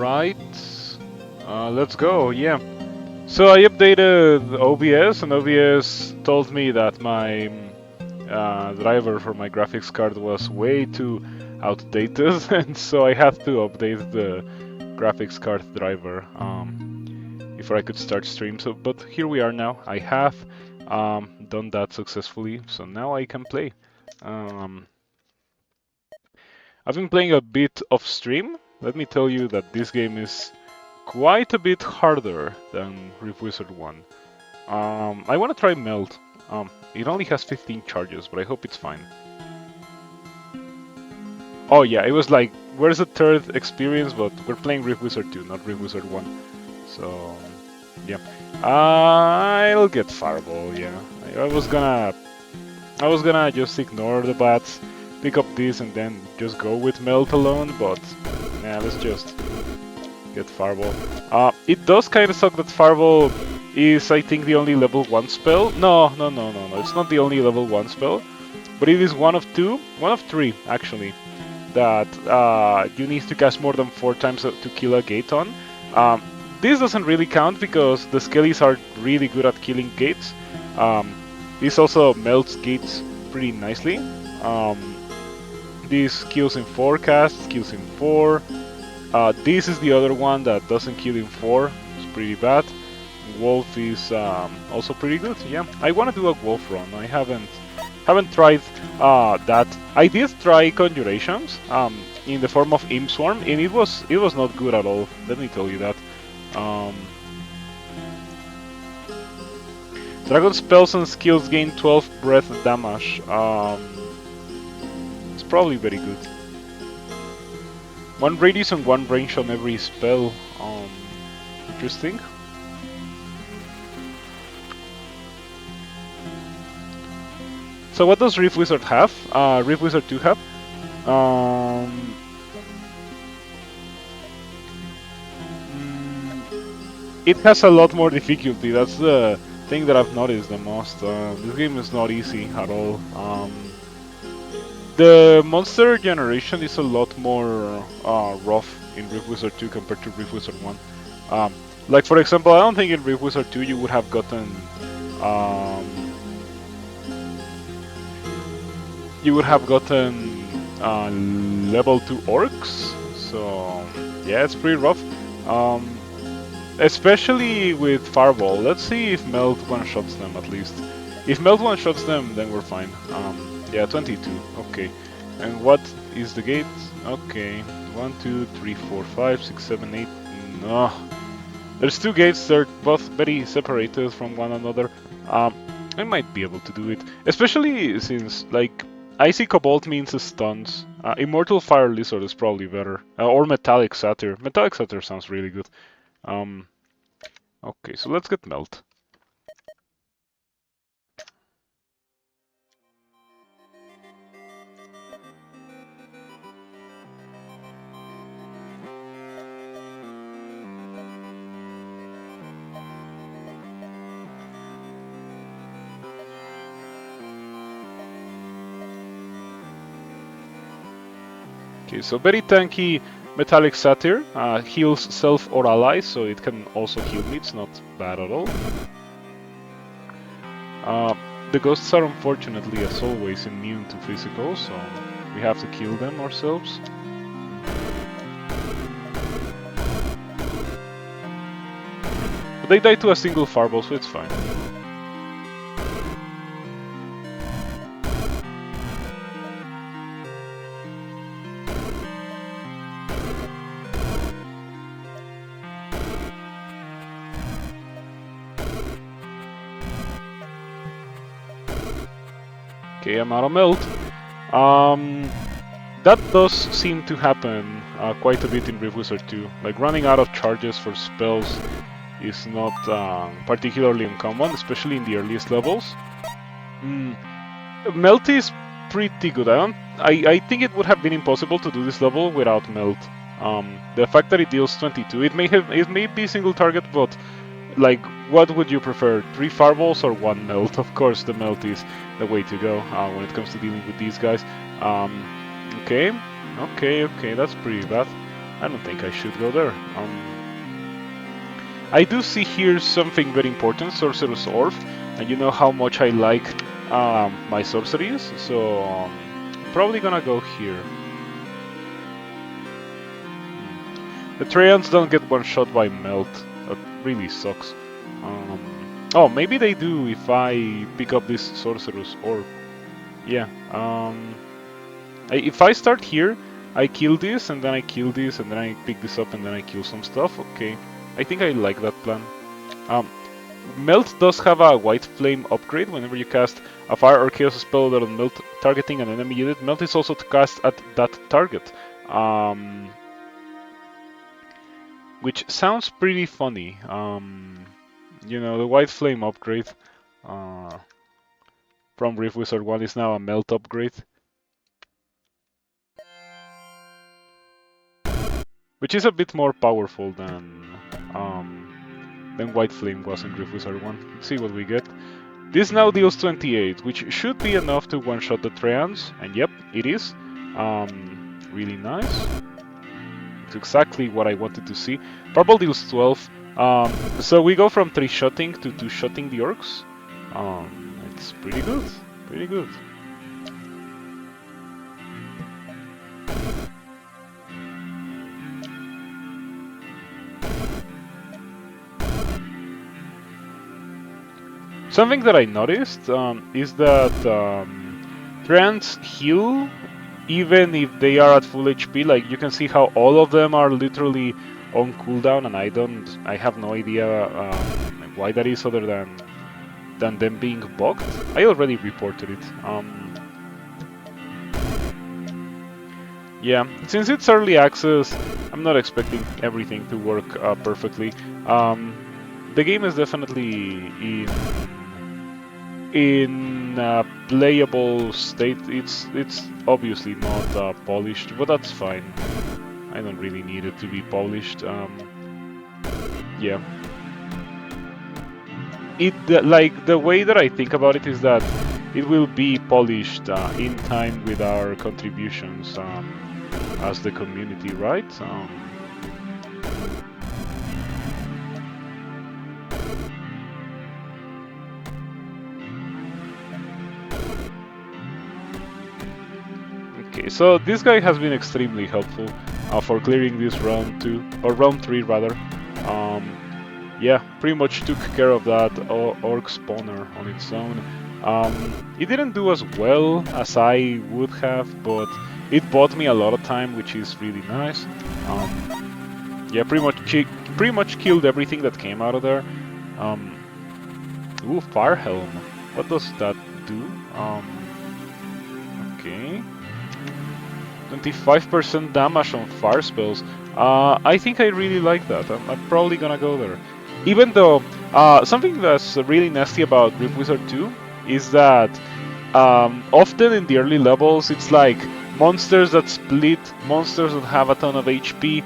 Alright, let's go, yeah. So I updated OBS, and OBS told me that my driver for my graphics card was way too outdated, and so I had to update the graphics card driver before I could start stream. So, but here we are now. I have done that successfully, so now I can play. I've been playing a bit off stream. Let me tell you that this game is quite a bit harder than Rift Wizard 1. I want to try Melt. It only has 15 charges, but I hope it's fine. Oh yeah, it was like, where's the third experience? But we're playing Rift Wizard 2, not Rift Wizard 1. So, yeah. I'll get Fireball, yeah. I was gonna just ignore the bats, pick up this, and then just go with Melt alone, but yeah, let's just get Fireball. It does kind of suck that Fireball is, I think, the only level 1 spell. No, it's not the only level 1 spell, but it is one of 3, actually, that you need to cast more than 4 times to kill a gate on. This doesn't really count because the Skellies are really good at killing gates. This also melts gates pretty nicely. This kills in 4 casts, kills in 4. This is the other one that doesn't kill in 4. It's pretty bad. Wolf is also pretty good. Yeah, I want to do a wolf run. I haven't tried that. I did try conjurations in the form of Imp Swarm, and it was not good at all. Let me tell you that. Dragon spells and skills gain 12 breath damage. It's probably very good. 1 radius and 1 range on every spell. Interesting. So what does Rift Wizard have? Rift Wizard 2 have? It has a lot more difficulty. That's the thing that I've noticed the most. This game is not easy at all. The monster generation is a lot more rough in Rift Wizard 2 compared to Rift Wizard 1. Like for example, I don't think in Rift Wizard 2 you would have gotten level 2 orcs. So yeah, it's pretty rough. Especially with Fireball. Let's see if Melt one-shots them at least. If Melt one-shots them, then we're fine. Yeah, 22. Okay. And what is the gate? Okay. 1, 2, 3, 4, 5, 6, 7, 8. No. There's 2 gates. They're both very separated from one another. I might be able to do it. Especially since, like, Icy Cobalt means stuns. Immortal Fire Lizard is probably better. Or Metallic Satyr. Metallic Satyr sounds really good. Okay, so let's get Melt. Okay, so very tanky Metallic Satyr heals self or allies, so it can also heal me. It's not bad at all. The ghosts are unfortunately, as always, immune to physical, so we have to kill them ourselves. But they die to a single Fireball, so it's fine. Okay, I'm out of Melt. That does seem to happen quite a bit in Rift Wizard 2. Like, running out of charges for spells is not particularly uncommon, especially in the earliest levels. Melt is pretty good. I think it would have been impossible to do this level without Melt. The fact that it deals 22, it may be single target, but like, what would you prefer? 3 Fireballs or 1 Melt? Of course, the Melt is the way to go when it comes to dealing with these guys. Okay, that's pretty bad. I don't think I should go there. I do see here something very important, Sorcerer's Orb, and you know how much I like my sorceries, so probably gonna go here. The Treants don't get one shot by Melt. That really sucks. Oh, maybe they do if I pick up this Sorcerer's Orb. Yeah. If I start here, I kill this, and then I kill this, and then I pick this up, and then I kill some stuff. Okay. I think I like that plan. Melt does have a White Flame upgrade. Whenever you cast a fire or chaos spell that on Melt targeting an enemy unit, Melt is also to cast at that target. Which sounds pretty funny. You know, the White Flame upgrade from Rift Wizard 1 is now a Melt upgrade. Which is a bit more powerful than White Flame was in Rift Wizard 1. Let's see what we get. This now deals 28, which should be enough to one-shot the Treants, and yep, it is. Really nice. It's exactly what I wanted to see. Purple deals 12. So we go from 3-shotting to 2-shotting the orcs. It's pretty good. Pretty good. Something that I noticed is that Treants heal even if they are at full HP. Like you can see how all of them are literally on cooldown, and I have no idea why that is, other than them being bugged. I already reported it. Yeah, since it's early access, I'm not expecting everything to work perfectly. The game is definitely in a playable state. It's obviously not polished, but that's fine. I don't really need it to be polished. Yeah. Like the way that I think about it is that it will be polished in time with our contributions as the community, right? Okay, so this guy has been extremely helpful for clearing this round 2, or round 3 rather. Yeah, pretty much took care of that orc spawner on its own. It didn't do as well as I would have, but it bought me a lot of time, which is really nice. Yeah, pretty much killed everything that came out of there. Ooh, Fire Helm. What does that do? Okay. 25% damage on fire spells. I think I really like that. I'm probably gonna go there. Even though, something that's really nasty about Rift Wizard 2 is that often in the early levels it's like monsters that split, monsters that have a ton of HP,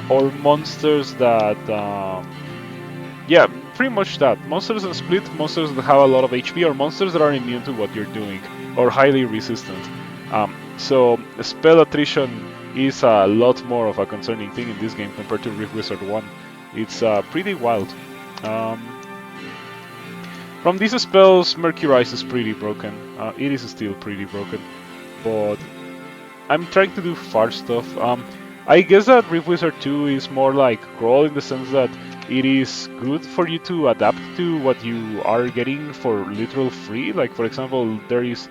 or monsters that... yeah, pretty much that. Monsters that split, monsters that have a lot of HP, or monsters that are immune to what you're doing, or highly resistant. So spell attrition is a lot more of a concerning thing in this game compared to Rift Wizard 1. It's pretty wild. From these spells, Mercurize is pretty broken. It is still pretty broken, but I'm trying to do far stuff. I guess that Rift Wizard 2 is more like Crawl in the sense that it is good for you to adapt to what you are getting for literal free. Like, for example, there is...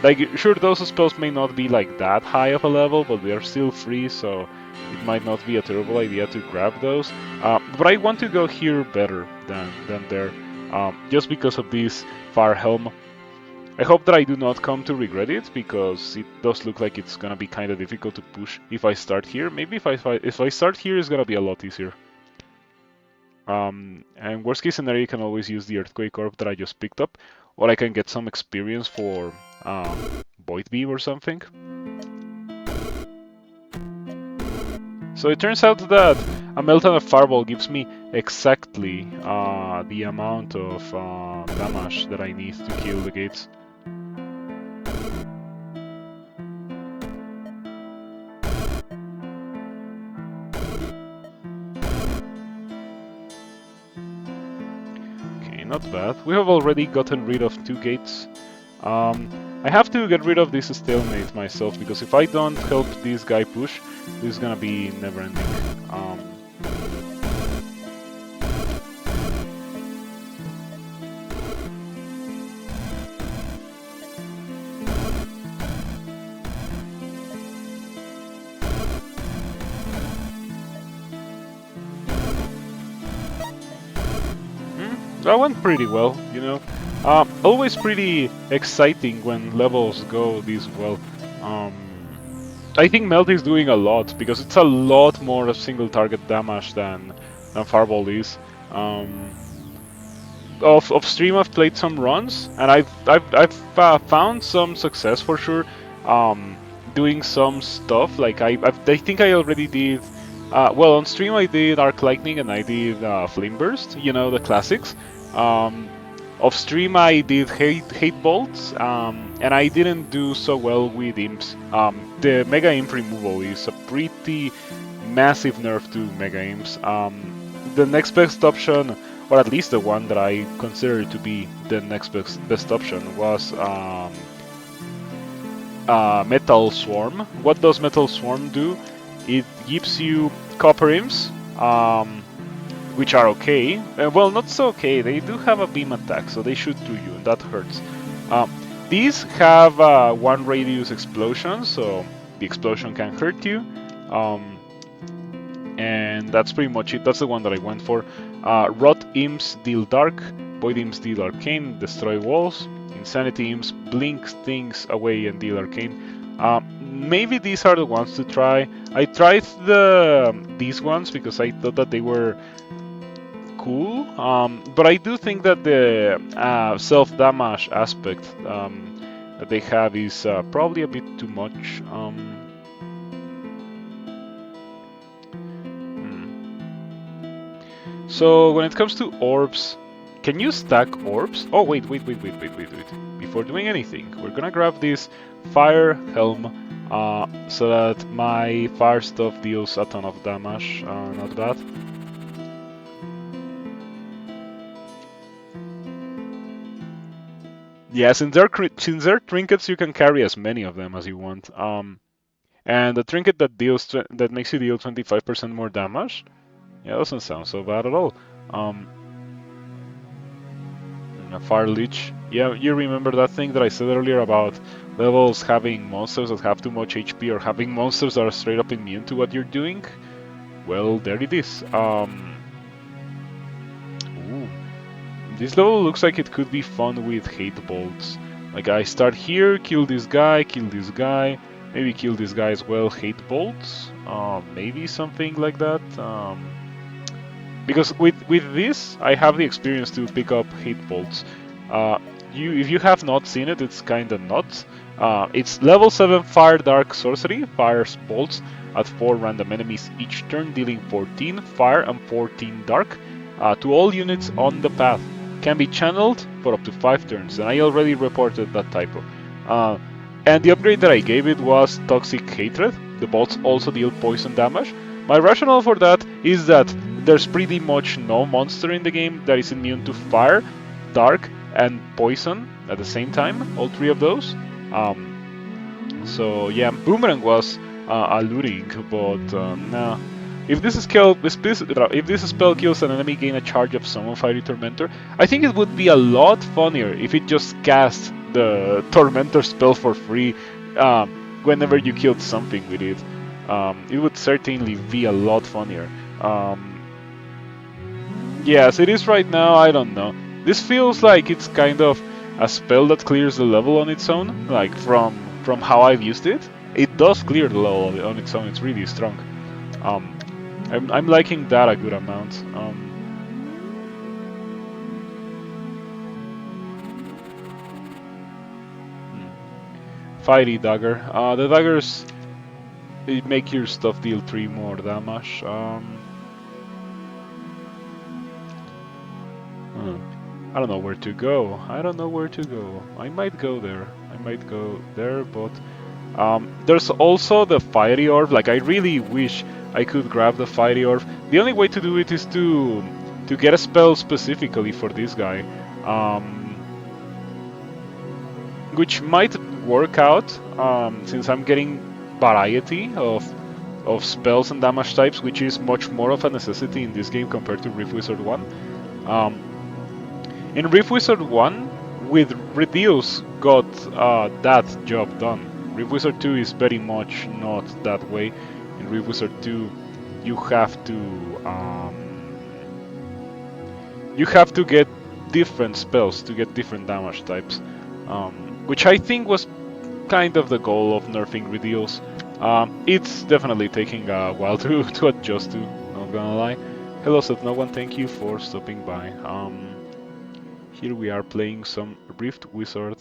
Like, sure, those spells may not be like that high of a level, but they are still free, so it might not be a terrible idea to grab those. But I want to go here better than there, just because of this Fire Helm. I hope that I do not come to regret it, because it does look like it's gonna be kind of difficult to push if I start here. Maybe if I start here, it's gonna be a lot easier. And worst case scenario, you can always use the Earthquake Orb that I just picked up, or I can get some experience for Void Beam or something. So it turns out that a Melt and a Fireball gives me exactly the amount of damage that I need to kill the gates. not bad. We have already gotten rid of 2 gates. I have to get rid of this stalemate myself, because if I don't help this guy push, this is gonna be never-ending. That went pretty well, you know. Always pretty exciting when levels go this well. I think Melt is doing a lot, because it's a lot more of single target damage than Firebolt is. Off stream, I've played some runs, and I've found some success for sure. Doing some stuff like I think I already did. Well, on stream I did Arc Lightning and I did Flame Burst. You know, the classics. Off stream I did Hatebolts, and I didn't do so well with imps. The Mega Imp removal is a pretty massive nerf to Mega Imps. The next best option, or at least the one that I consider to be the next best option, was Metal Swarm. What does Metal Swarm do? It gives you Copper Imps, which are okay. Well, not so okay. They do have a beam attack, so they shoot through you, and that hurts. These have 1 radius explosion, so the explosion can hurt you. And that's pretty much it. That's the one that I went for. Rot Imps deal Dark, Void Imps deal Arcane, destroy walls. Insanity Imps blink things away and deal Arcane. Maybe these are the ones to try. I tried these ones because I thought that they were cool, but I do think that the self-damage aspect that they have is probably a bit too much. So when it comes to orbs, can you stack orbs? Oh, wait. Before doing anything, we're gonna grab this Fire Helm so that my fire stuff deals a ton of damage. Not bad. Yeah, since they're trinkets, you can carry as many of them as you want. And the trinket that makes you deal 25% more damage, yeah, doesn't sound so bad at all. A Fire Leech. Yeah, you remember that thing that I said earlier about levels having monsters that have too much HP or having monsters that are straight up immune to what you're doing? Well, there it is. Ooh. This level looks like it could be fun with Hatebolts. Like, I start here, kill this guy, maybe kill this guy as well, Hatebolts. Maybe something like that. Because with this, I have the experience to pick up Hatebolts. If you have not seen it, it's kinda nuts. It's level 7 Fire Dark Sorcery, fires bolts at 4 random enemies each turn, dealing 14 fire and 14 dark to all units on the path. Can be channeled for up to 5 turns, and I already reported that typo. And the upgrade that I gave it was Toxic Hatred. The bolts also deal poison damage. My rationale for that is that there's pretty much no monster in the game that is immune to fire, dark, and poison at the same time, all 3 of those. So yeah, Boomerang was alluring, but nah. If this spell kills an enemy, gain a charge of Summon Fiery Tormentor. I think it would be a lot funnier if it just cast the Tormentor spell for free whenever you killed something with it. It would certainly be a lot funnier. Yes, it is right now, I don't know. This feels like it's kind of a spell that clears the level on its own, like from how I've used it. It does clear the level on its own, it's really strong. I'm liking that a good amount. Fiery Dagger. The daggers, they make your stuff deal 3 more damage. I don't know where to go. I might go there. But there's also the Fiery Orb. Like, I really wish I could grab the Fiery Orb. The only way to do it is to to get a spell specifically for this guy, which might work out since I'm getting variety of spells and damage types, which is much more of a necessity in this game compared to Rift Wizard 1. In Rift Wizard 1, with Redeals got that job done. Rift Wizard 2 is very much not that way. In Rift Wizard 2, you have to get different spells to get different damage types, which I think was kind of the goal of nerfing Redeals. It's definitely taking a while to adjust to, not gonna lie. Hello Seth No One, thank you for stopping by. Here we are playing some Rift Wizard.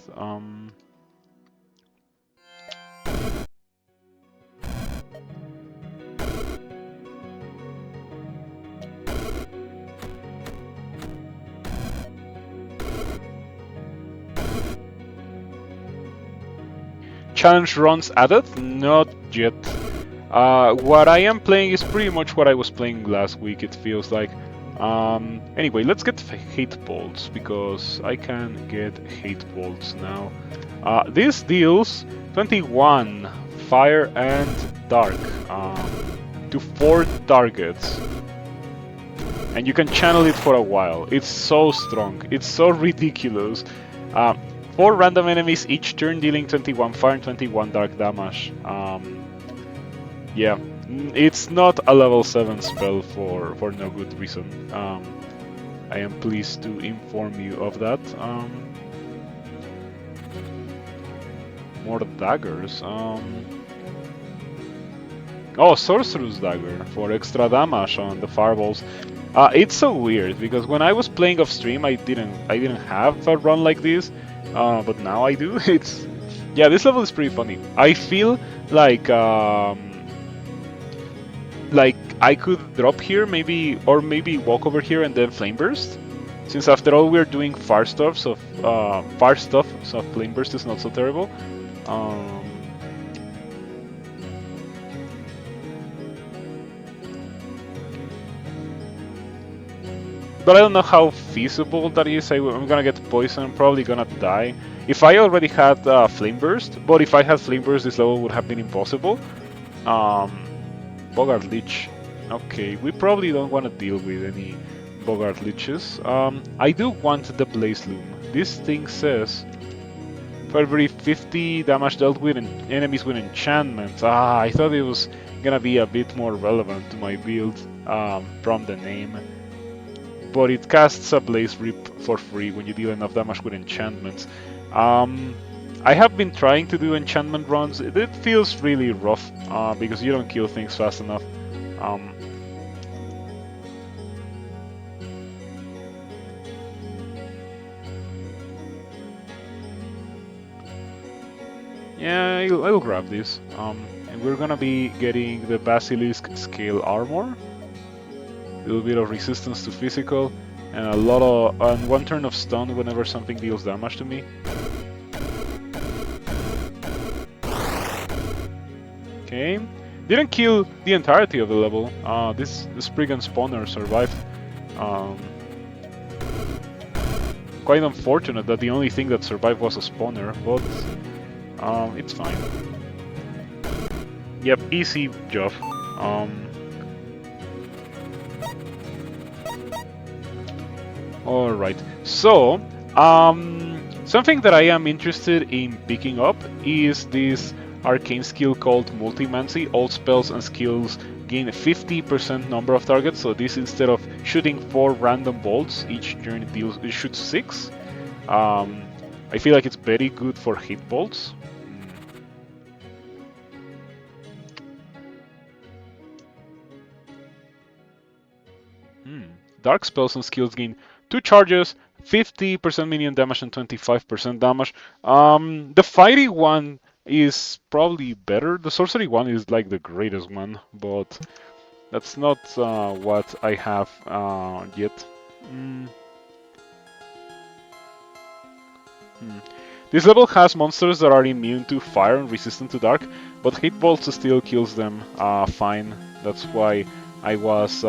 Challenge runs added? Not yet. What I am playing is pretty much what I was playing last week, it feels like. Anyway, let's get Hatebolts, because I can get Hatebolts now. This deals 21 fire and dark to 4 targets. And you can channel it for a while. It's so strong. It's so ridiculous. 4 random enemies each turn, dealing 21 fire and 21 dark damage. Yeah, it's not a level 7 spell for no good reason. I am pleased to inform you of that. More daggers. Oh, Sorcerer's Dagger for extra damage on the fireballs. It's so weird because when I was playing off stream, I didn't have a run like this. But now I do. Yeah, this level is pretty funny. I feel like I could drop here, maybe walk over here and then flame burst. Since after all we're doing fire stuff, so flame burst is not so terrible. But I don't know how feasible that is. I'm gonna get poisoned, I'm probably gonna die. If I already had Flame Burst, but if I had Flame Burst, this level would have been impossible. Bogart Lich. Okay, we probably don't want to deal with any Bogart Liches. I do want the Blaze Loom. This thing says, for every 50 damage dealt with enemies with enchantments. I thought it was gonna be a bit more relevant to my build from the name. But it casts a Blaze Rip for free when you deal enough damage with enchantments. I have been trying to do enchantment runs. It feels really rough because you don't kill things fast enough. Yeah, I'll grab this. And we're gonna be getting the Basilisk Scale Armor. A little bit of resistance to physical, and a lot of and 1 turn of stun whenever something deals damage to me. Okay, didn't kill the entirety of the level. This Spriggan Spawner survived. Quite unfortunate that the only thing that survived was a spawner, but it's fine. Yep, easy job. Alright, so something that I am interested in picking up is this arcane skill called Multimancy. All spells and skills gain a 50% number of targets, so this, instead of shooting 4 random bolts each turn, it shoots 6. I feel like it's very good for Hatebolts. Dark spells and skills gain 2 charges, 50% minion damage and 25% damage. The fighting one is probably better. The sorcery one is like the greatest one, but that's not what I have yet. This level has monsters that are immune to fire and resistant to dark, but Hatebolts still kills them fine. That's why I was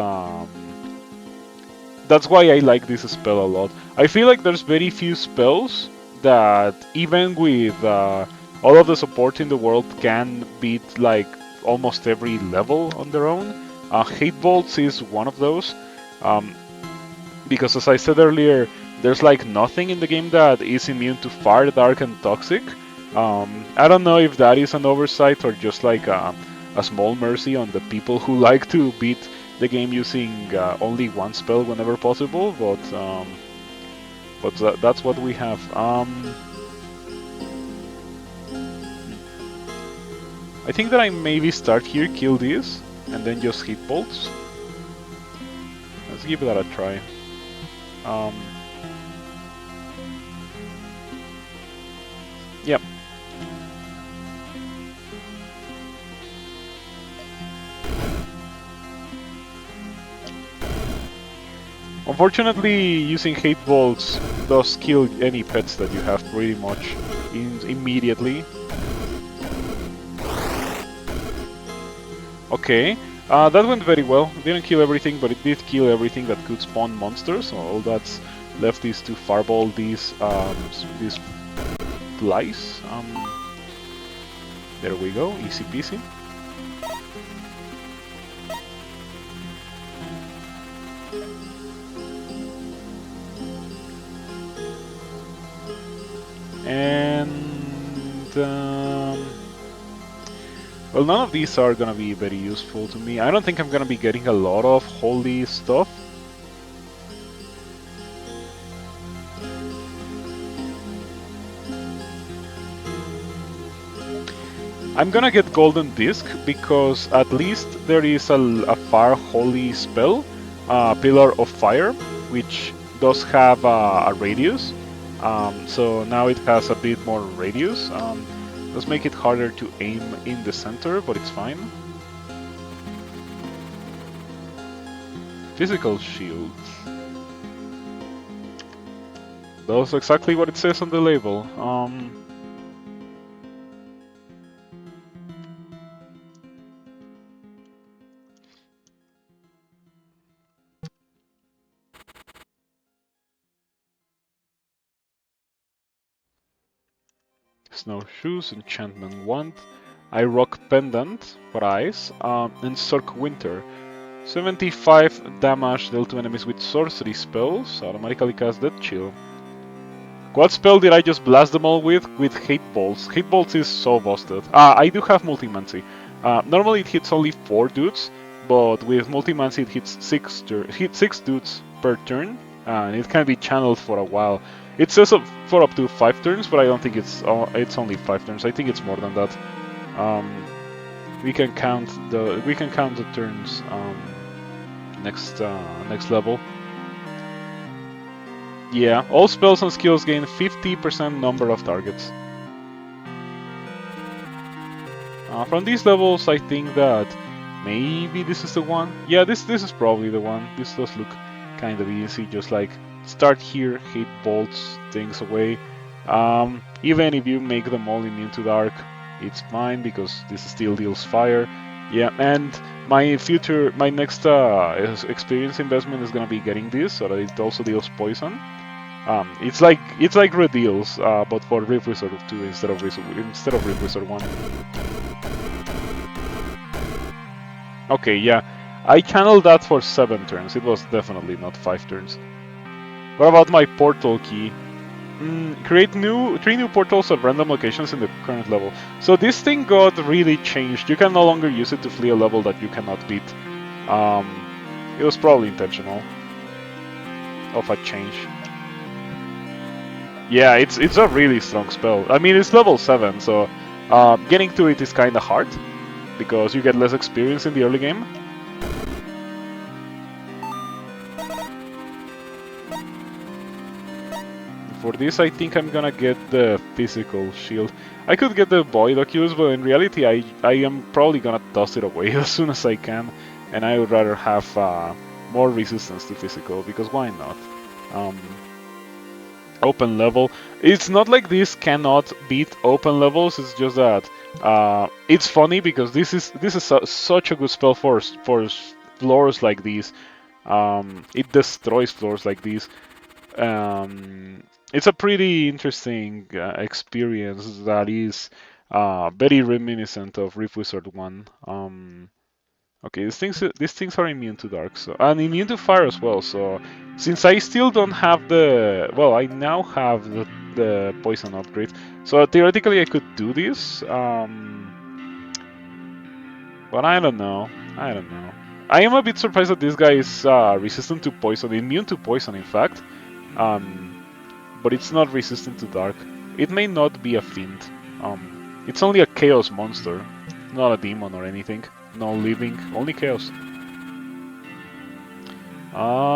that's why I like this spell a lot. I feel like there's very few spells that, even with all of the support in the world, can beat like almost every level on their own. Hatebolts is one of those, um, because as I said earlier, there's like nothing in the game that is immune to fire, dark, and toxic. I don't know if that is an oversight or just like a small mercy on the people who like to beat the game using only one spell whenever possible, but that's what we have. I think that I maybe start here, kill this, and then just hit bolts. Let's give that a try. Yep. Unfortunately, using Hatebolts does kill any pets that you have pretty much immediately. Okay, that went very well. Didn't kill everything, but it did kill everything that could spawn monsters. So all that's left is to fireball these flies. There we go, easy peasy. And well, none of these are gonna be very useful to me. I don't think I'm gonna be getting a lot of holy stuff. I'm gonna get Golden Disc because at least there is a fire holy spell, Pillar of Fire, which does have a radius. So now it has a bit more radius. Does make it harder to aim in the center, but it's fine. Physical shield. That's exactly what it says on the label. Snowshoes, Enchantment Wand, I Rock Pendant for eyes, and Sork Winter. 75 damage dealt to enemies with sorcery spells, automatically cast Death Chill. What spell did I just blast them all with? With Hatebolts. Hatebolts is so busted. I do have Multimancy. Normally it hits only 4 dudes, but with Multimancy it hits 6 dudes per turn, and it can be channeled for a while. It says for up to 5 turns, but I don't think it's only 5 turns. I think it's more than that. We can count the turns next level. Yeah, all spells and skills gain 50% number of targets. From these levels, I think that maybe this is the one. Yeah, this is probably the one. This does look kind of easy, just like start here, hit bolts things away. Even if you make them all immune to dark, it's fine because this still deals fire. Yeah, and my next experience investment is gonna be getting this, so that it also deals poison. It's like Redeals, but for Rift Wizard 2 instead of Rift Wizard 1. Okay, yeah, I channeled that for 7 turns. It was definitely not 5 turns. What about my portal key? Create 3 new portals at random locations in the current level. So this thing got really changed. You can no longer use it to flee a level that you cannot beat. It was probably intentional of a change. Yeah, it's a really strong spell. I mean, it's level 7, so getting to it is kind of hard because you get less experience in the early game. For this, I think I'm gonna get the physical shield. I could get the Void Oculus, but in reality, I am probably gonna toss it away as soon as I can, and I would rather have more resistance to physical, because why not? Open level. It's not like this cannot beat open levels. It's just that it's funny because this is such a good spell for floors like these. it destroys floors like these. It's a pretty interesting experience that is very reminiscent of Rift Wizard 1. Okay, these things are immune to dark, so and immune to fire as well. So since I still don't have the I now have the poison upgrade. So theoretically I could do this, but I don't know. I don't know. I am a bit surprised that this guy is resistant to poison, immune to poison, in fact. But it's not resistant to dark. It may not be a fiend. It's only a chaos monster, not a demon or anything. No living, only chaos.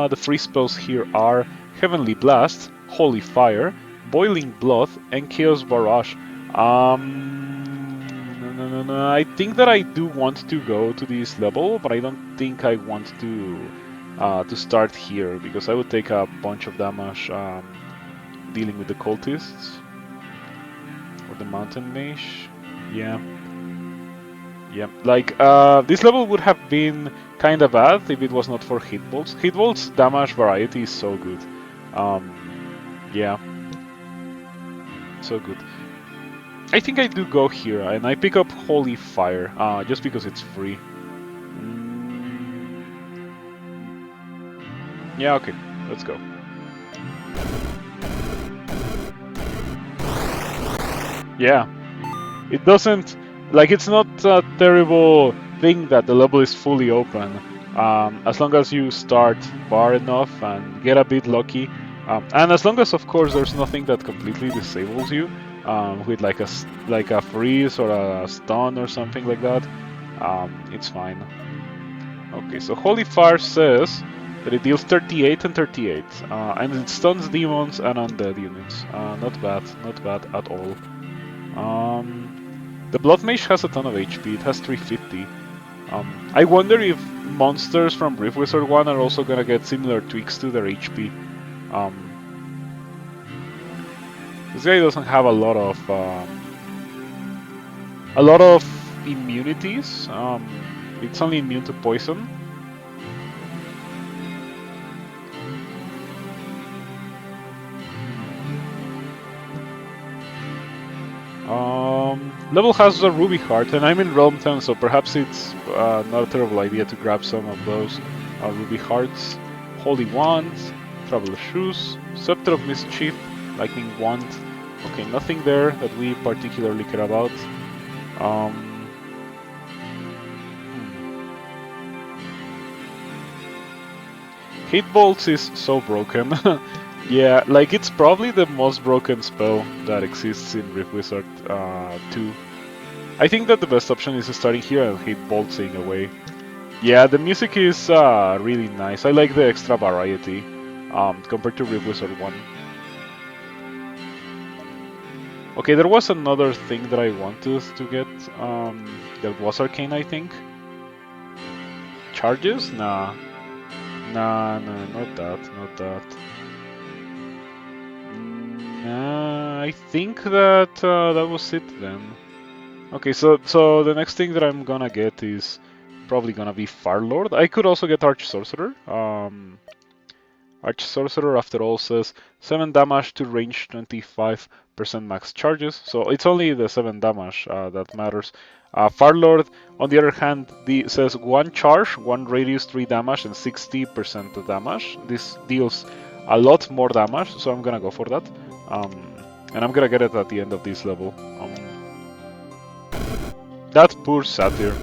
The free spells here are Heavenly Blast, Holy Fire, Boiling Blood, and Chaos Barrage. No. I think that I do want to go to this level, but I don't think I want to start here because I would take a bunch of damage dealing with the cultists or the mountain mage. Yeah. Like this level would have been kind of bad if it was not for Hatebolts. Hatebolts' damage variety is so good. Yeah, so good. I think I do go here and I pick up Holy Fire just because it's free. Yeah, okay, let's go. Yeah, it doesn't, like, it's not a terrible thing that the level is fully open. As long as you start far enough and get a bit lucky, and as long as, of course, there's nothing that completely disables you, with like a freeze or a stun or something like that, it's fine. Okay, so Holy Fire says that it deals 38 and 38, and it stuns demons and undead units. Not bad at all. The Blood Mage has a ton of HP, it has 350. I wonder if monsters from Rift Wizard 1 are also gonna get similar tweaks to their HP. This guy doesn't have a lot of immunities. It's only immune to poison. Level has a Ruby Heart, and I'm in Realm 10, so perhaps it's not a terrible idea to grab some of those Ruby Hearts. Holy Wand, Traveler's Shoes, Scepter of Mischief, Lightning Wand. Okay, nothing there that we particularly care about. Hatebolts is so broken. Yeah, like it's probably the most broken spell that exists in Rift Wizard 2. I think that the best option is starting here and Hateboltsing away. Yeah, the music is really nice. I like the extra variety compared to Rift Wizard 1. Okay, there was another thing that I wanted to get. That was arcane, I think. Charges? Nah, not that. I think that that was it then. Okay, so the next thing that I'm gonna get is probably gonna be Farlord. I could also get Arch Sorcerer. Arch Sorcerer, after all, says 7 damage to range 25% max charges, so it's only the 7 damage that matters. Farlord, on the other hand, says 1 charge, 1 radius, 3 damage, and 60% of damage. This deals a lot more damage, so I'm gonna go for that. And I'm gonna get it at the end of this level. That poor Satyr.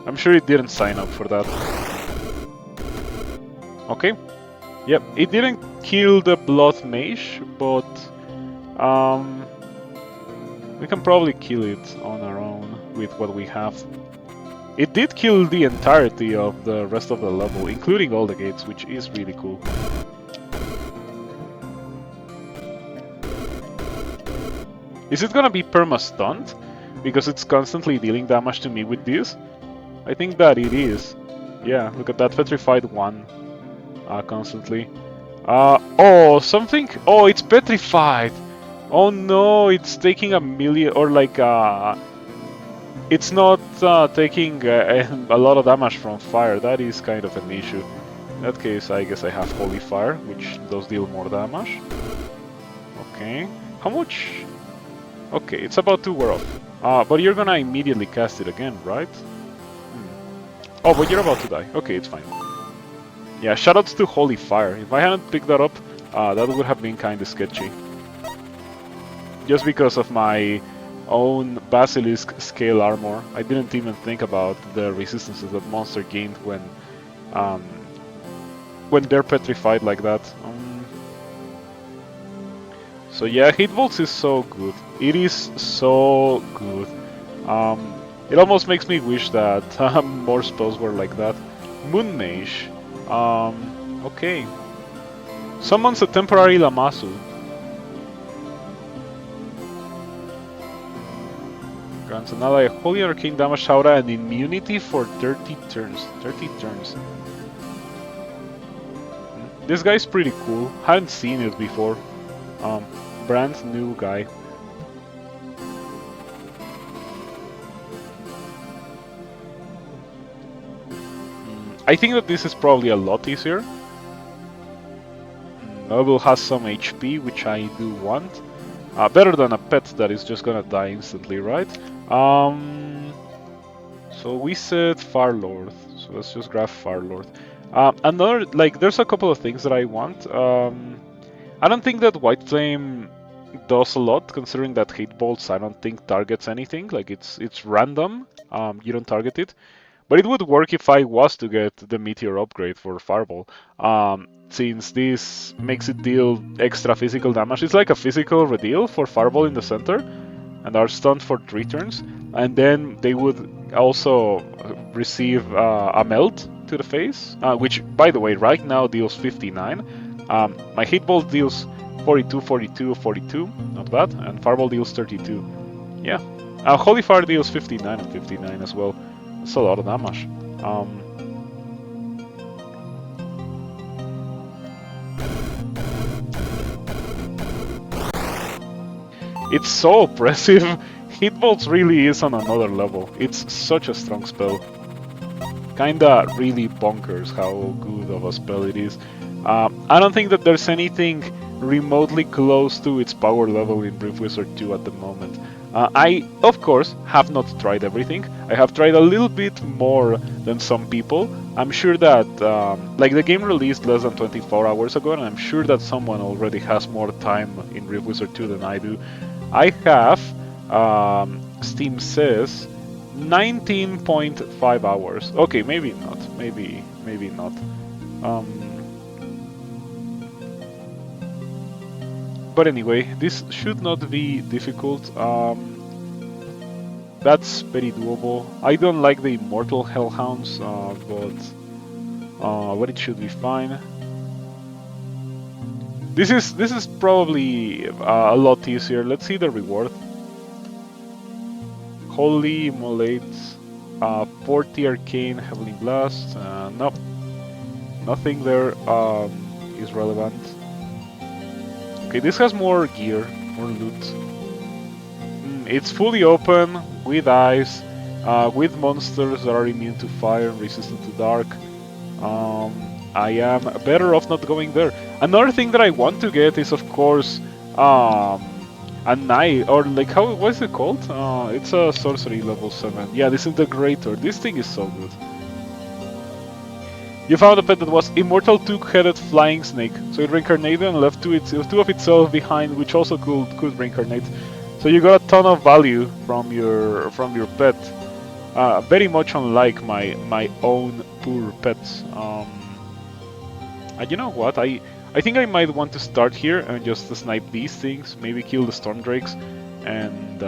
I'm sure it didn't sign up for that. Okay. Yep, it didn't kill the Blood Mage, but we can probably kill it on our own with what we have. It did kill the entirety of the rest of the level, including all the gates, which is really cool. Is it gonna be perma-stunned? Because it's constantly dealing damage to me with this? I think that it is. Yeah, look at that, petrified 1. Constantly. Oh, something. Oh, it's petrified. Oh no, it's taking a million, or like it's not taking a lot of damage from fire. That is kind of an issue. In that case, I guess I have Holy Fire, which does deal more damage. Okay. How much? Okay, it's about to wear off. But you're gonna immediately cast it again, right? Oh, but you're about to die. Okay, it's fine. Yeah, shoutouts to Holy Fire. If I hadn't picked that up, that would have been kinda sketchy. Just because of my own Basilisk scale armor, I didn't even think about the resistances that monster gained when they're petrified like that. So yeah, Hatebolts is so good. It is so good. It almost makes me wish that more spells were like that. Moon Mage. Okay. Summons a temporary Lamasu. Grants an ally a holy arcane damage aura and immunity for 30 turns. 30 turns. This guy's pretty cool. Hadn't seen it before. Brand new guy. I think that this is probably a lot easier. Noble has some HP, which I do want. Better than a pet that is just gonna die instantly, right? So we said Farlord, so let's just grab Farlord. Another, like, there's a couple of things that I want. I don't think that White Flame does a lot, considering that Hatebolts I don't think targets anything. Like, it's random, you don't target it. But it would work if I was to get the Meteor upgrade for Fireball, since this makes it deal extra physical damage. It's like a physical Redeal for Fireball in the center, and are stunned for 3 turns. And then they would also receive a Melt to the face, which, by the way, right now deals 59. My Hatebolt deals 42, 42, 42, not bad, and Fireball deals 32. Yeah. Holy Fire deals 59 and 59 as well. That's a lot of damage. It's so oppressive. Hatebolts really is on another level. It's such a strong spell. Kinda really bonkers how good of a spell it is. I don't think that there's anything remotely close to its power level in Brief Wizard 2 at the moment. I, of course, have not tried everything. I have tried a little bit more than some people. I'm sure that, like, the game released less than 24 hours ago, and I'm sure that someone already has more time in Brief Wizard 2 than I do. I have, Steam says, 19.5 hours. Okay, maybe not. Maybe not. But anyway, this should not be difficult. That's very doable. I don't like the Immortal Hellhounds, but it should be fine. This is probably a lot easier. Let's see the reward. Holy Immolate, 40 Arcane Heavenly Blast. Nope, nothing there is relevant. Okay, this has more gear, more loot. It's fully open, with ice, with monsters that are immune to fire and resistant to dark. I am better off not going there. Another thing that I want to get is, of course, a knight, or like, what is it called? It's a sorcery level 7. Yeah, Disintegrator. This thing is so good. You found a pet that was immortal 2-headed flying snake, so it reincarnated and left 2 of itself behind, which also could reincarnate. So you got a ton of value from your pet. Very much unlike my own poor pets. And you know what? I think I might want to start here and just snipe these things, maybe kill the storm drakes, and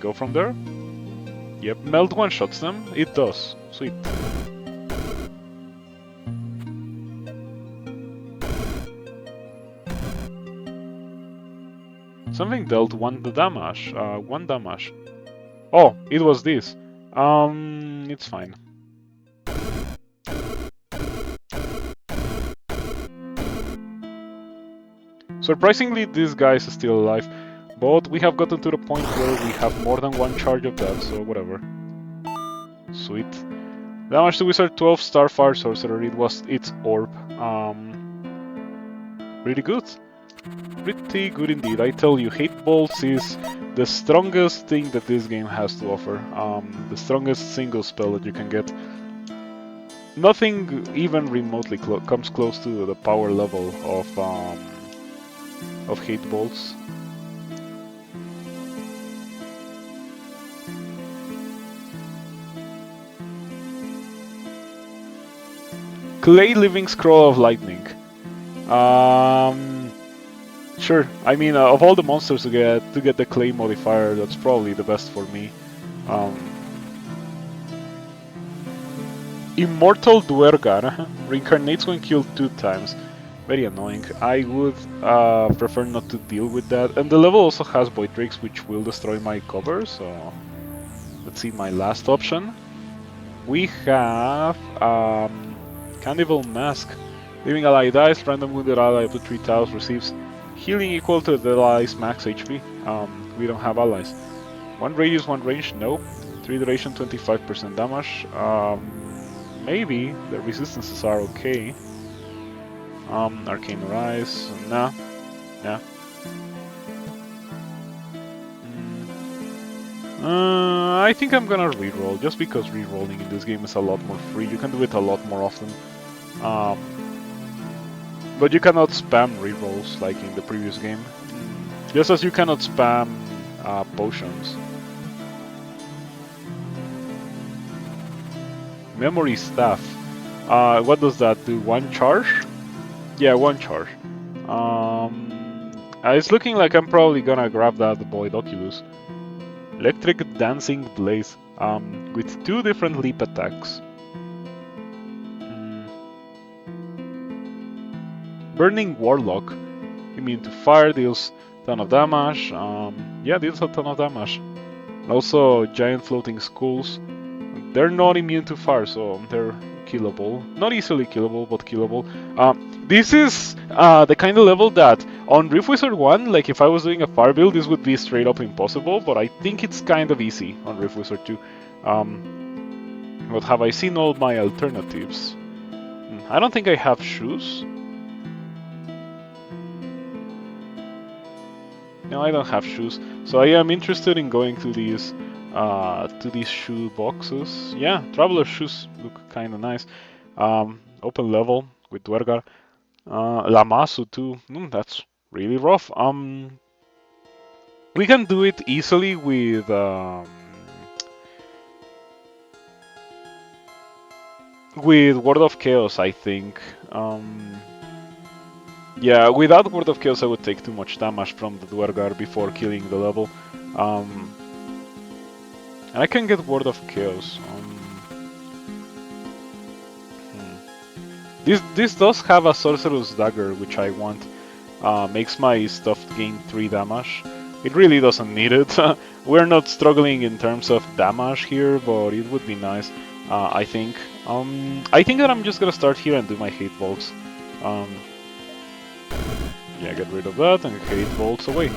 go from there. Yep, melt one-shots them. It does. Sweet. Something dealt 1 damage. 1 damage. Oh, it was this. It's fine. Surprisingly, this guy is still alive, but we have gotten to the point where we have more than 1 charge of that, so whatever. Sweet. Damage to Wizard 12 Starfire Sorcerer. It was its orb. Pretty good. Pretty good indeed. I tell you, Hatebolts is the strongest thing that this game has to offer. The strongest single spell that you can get. Nothing even remotely comes close to the power level of Hatebolts. Clay Living Scroll of Lightning. Sure. I mean, of all the monsters to get the clay modifier, that's probably the best for me. Immortal Duergar reincarnates when killed 2 times. Very annoying. I would prefer not to deal with that. And the level also has Void Drakes, which will destroy my cover. So let's see my last option. We have Cannibal Mask. Living ally dies, random wounded ally up to 3 tiles receives healing equal to the ally's max HP. We don't have allies. 1 radius, 1 range, no. 3 duration, 25% damage. Maybe the resistances are okay. Arcane Rise, nah. I think I'm gonna reroll, just because rerolling in this game is a lot more free. You can do it a lot more often. But you cannot spam rerolls like in the previous game. Just as you cannot spam potions. Memory Staff. What does that do? 1 charge? Yeah, 1 charge. It's looking like I'm probably gonna grab that Void Oculus. Electric Dancing Blaze. With 2 different leap attacks. Burning Warlock. Immune to fire, deals a ton of damage. Yeah, deals a ton of damage. Also, Giant Floating Skulls. They're not immune to fire, so they're killable. Not easily killable, but killable. This is the kind of level that on Rift Wizard 1, like if I was doing a fire build, this would be straight up impossible, but I think it's kind of easy on Rift Wizard 2. But have I seen all my alternatives? I don't think I have shoes. No, I don't have shoes, so I am interested in going to these shoe boxes. Yeah, traveler shoes look kind of nice. Open level with Duergar. Lamasu too. That's really rough. We can do it easily with Word of Chaos, I think. Yeah, without Word of Chaos I would take too much damage from the Duergar before killing the level. And I can get Word of Chaos. This does have a Sorcerer's Dagger, which I want. Makes my stuff gain 3 damage. It really doesn't need it. We're not struggling in terms of damage here, but it would be nice, I think. I think that I'm just gonna start here and do my Hatebolts. Yeah, get rid of that and Hatebolts away.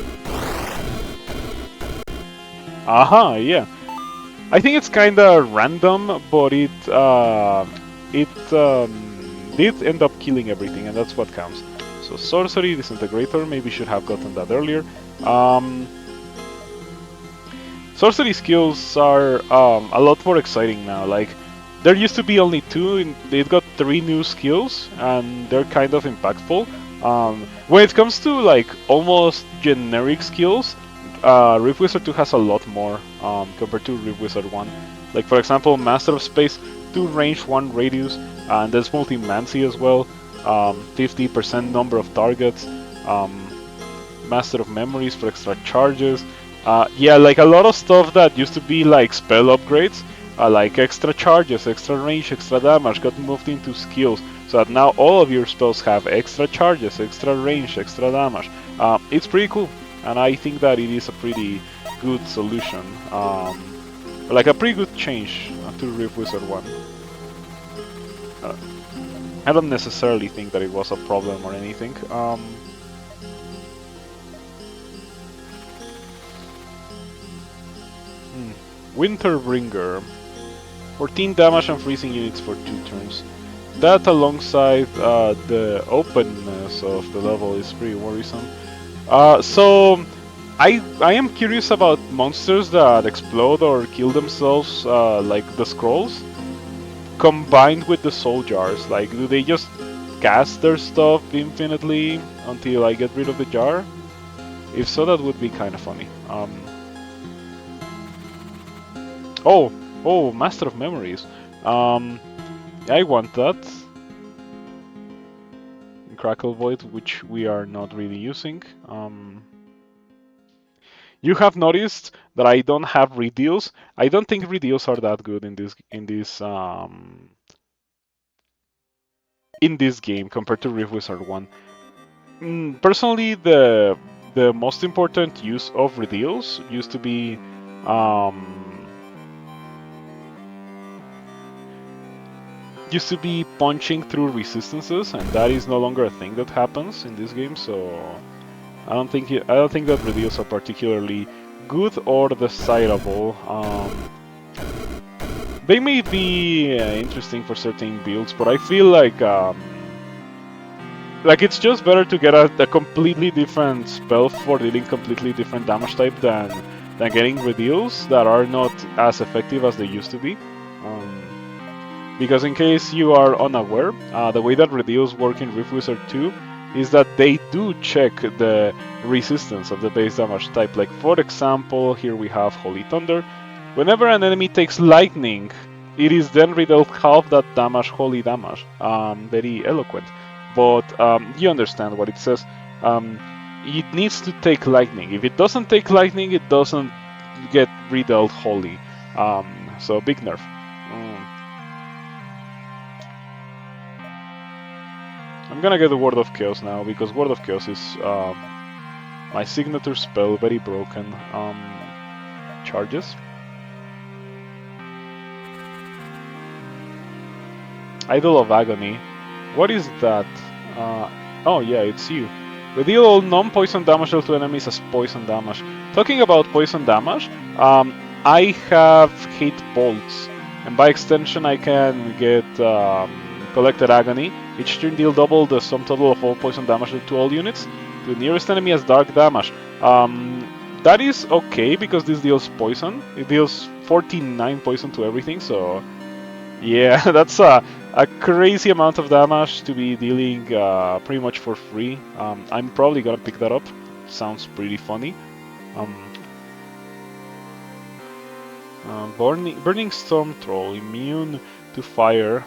Aha, yeah. I think it's kinda random, but it did end up killing everything, and that's what counts. So Sorcery, Disintegrator, maybe should have gotten that earlier. Sorcery skills are a lot more exciting now. Like, there used to be only 2, and they've got 3 new skills, and they're kind of impactful. When it comes to like almost generic skills, Rift Wizard 2 has a lot more compared to Rift Wizard 1. Like for example, Master of Space, 2 range, 1 radius, and there's Multi-Mancy as well, 50% number of targets, Master of Memories for extra charges. Yeah, like a lot of stuff that used to be like spell upgrades, like extra charges, extra range, extra damage, got moved into skills, so that now all of your spells have extra charges, extra range, extra damage. It's pretty cool, and I think that it is a pretty good solution, like a pretty good change to Rift Wizard 1. I don't necessarily think that it was a problem or anything. Winterbringer. 14 damage and freezing units for 2 turns. That alongside the openness of the level is pretty worrisome. So I am curious about monsters that explode or kill themselves, like the scrolls, combined with the soul jars. Like, do they just cast their stuff infinitely until I get rid of the jar? If so, that would be kind of funny. Oh, Master of Memories. I want that. Crackle Void, which we are not really using. You have noticed that I don't have Redeals. I don't think Redeals are that good in this game compared to Rift Wizard 1. Personally, the most important use of Redeals used to be punching through resistances, and that is no longer a thing that happens in this game. So I don't think that Redeals are particularly good or desirable. They may be interesting for certain builds, but I feel like it's just better to get a completely different spell for dealing completely different damage type than getting Redeals that are not as effective as they used to be. Because in case you are unaware, the way that Redeals work in Rift Wizard 2 is that they do check the resistance of the base damage type. Like, for example, here we have Holy Thunder. Whenever an enemy takes lightning, it is then redealt half that damage, holy damage. Very eloquent. But you understand what it says. It needs to take lightning. If it doesn't take lightning, it doesn't get redealt holy. So big nerf. I'm gonna get the Word of Chaos now, because Word of Chaos is my signature spell, very broken. Charges. Idol of Agony. What is that? Oh yeah, it's you. Redeal all non-poison damage to enemies as poison damage. Talking about poison damage, I have Hatebolts, and by extension I can get Collected Agony. Each turn deal double the sum total of all poison damage to all units. The nearest enemy has dark damage. That is okay because this deals poison. It deals 49 poison to everything, so yeah, that's a crazy amount of damage to be dealing pretty much for free. I'm probably gonna pick that up. Sounds pretty funny. Burning Storm Troll, immune to fire.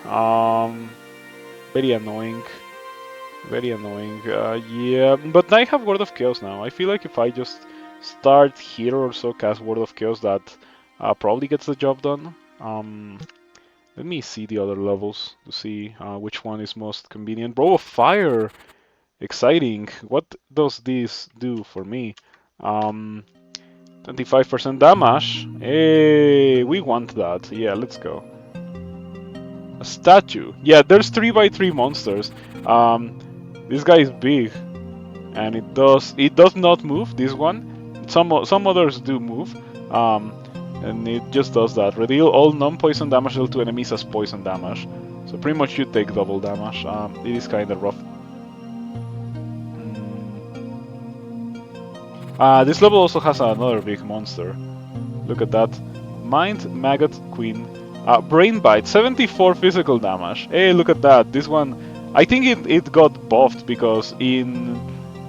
Very annoying. Very annoying. Yeah, but I have Word of Chaos now. I feel like if I just start here or so, cast Word of Chaos, that probably gets the job done. Let me see the other levels to see which one is most convenient. Bro of Fire! Exciting. What does this do for me? 25% damage. Hey, we want that. Yeah, let's go. A statue. Yeah, there's 3x3 monsters. This guy is big, and it does not move. This one. Some others do move. And it just does that. Redeal all non-poison damage dealt to enemies as poison damage. So pretty much you take double damage. It is kind of rough. This level also has another big monster. Look at that. Mind Maggot Queen. Brain Bite, 74 physical damage. Hey, look at that. This one, I think it got buffed because in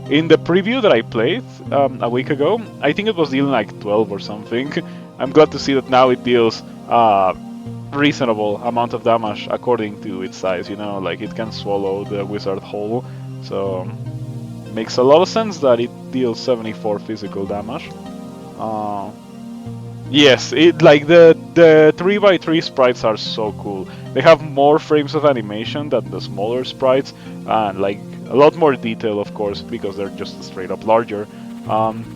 the preview that I played a week ago, I think it was dealing like 12 or something. I'm glad to see that now it deals reasonable amount of damage according to its size, you know, like it can swallow the wizard whole. So makes a lot of sense that it deals 74 physical damage. Yes, it like the 3x3 sprites are so cool. They have more frames of animation than the smaller sprites, and like a lot more detail, of course, because they're just straight up larger.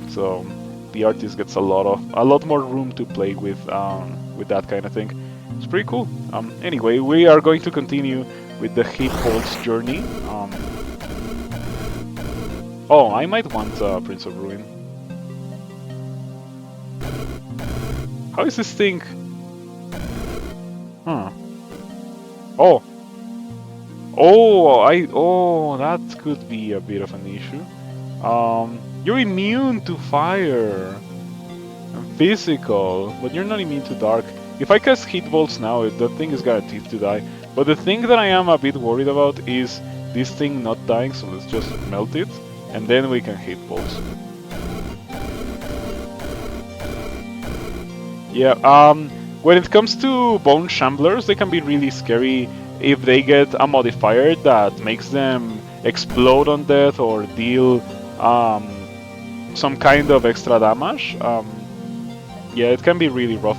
So the artist gets a lot more room to play with that kind of thing. It's pretty cool. Anyway, we are going to continue with the Hatebolts journey. Oh, I might want Prince of Ruin. How is this thing? Huh. Oh. Oh, that could be a bit of an issue. You're immune to fire and physical, but you're not immune to dark. If I cast Hatebolts now, the thing is guaranteed to die. But the thing that I am a bit worried about is this thing not dying, so let's just melt it, and then we can Hatebolts. Yeah, when it comes to Bone Shamblers, they can be really scary if they get a modifier that makes them explode on death or deal some kind of extra damage. Yeah, it can be really rough.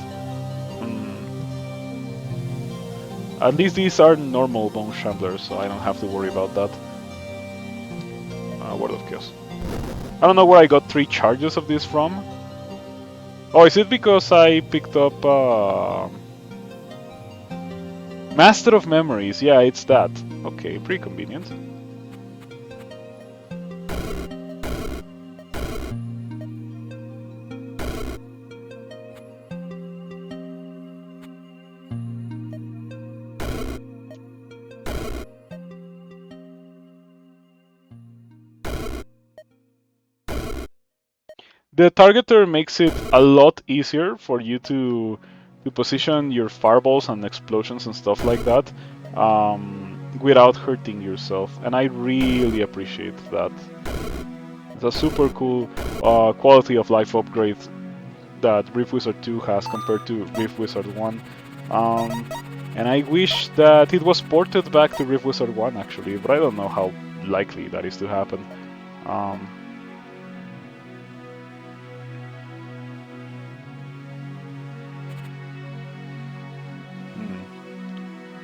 At least these are normal Bone Shamblers, so I don't have to worry about that. Word of Chaos. I don't know where I got 3 charges of this from. Oh, is it because I picked up Master of Memories? Yeah, it's that. Okay, pretty convenient. The targeter makes it a lot easier for you to position your fireballs and explosions and stuff like that without hurting yourself, and I really appreciate that. It's a super cool quality of life upgrade that Rift Wizard 2 has compared to Rift Wizard 1. And I wish that it was ported back to Rift Wizard 1 actually, but I don't know how likely that is to happen.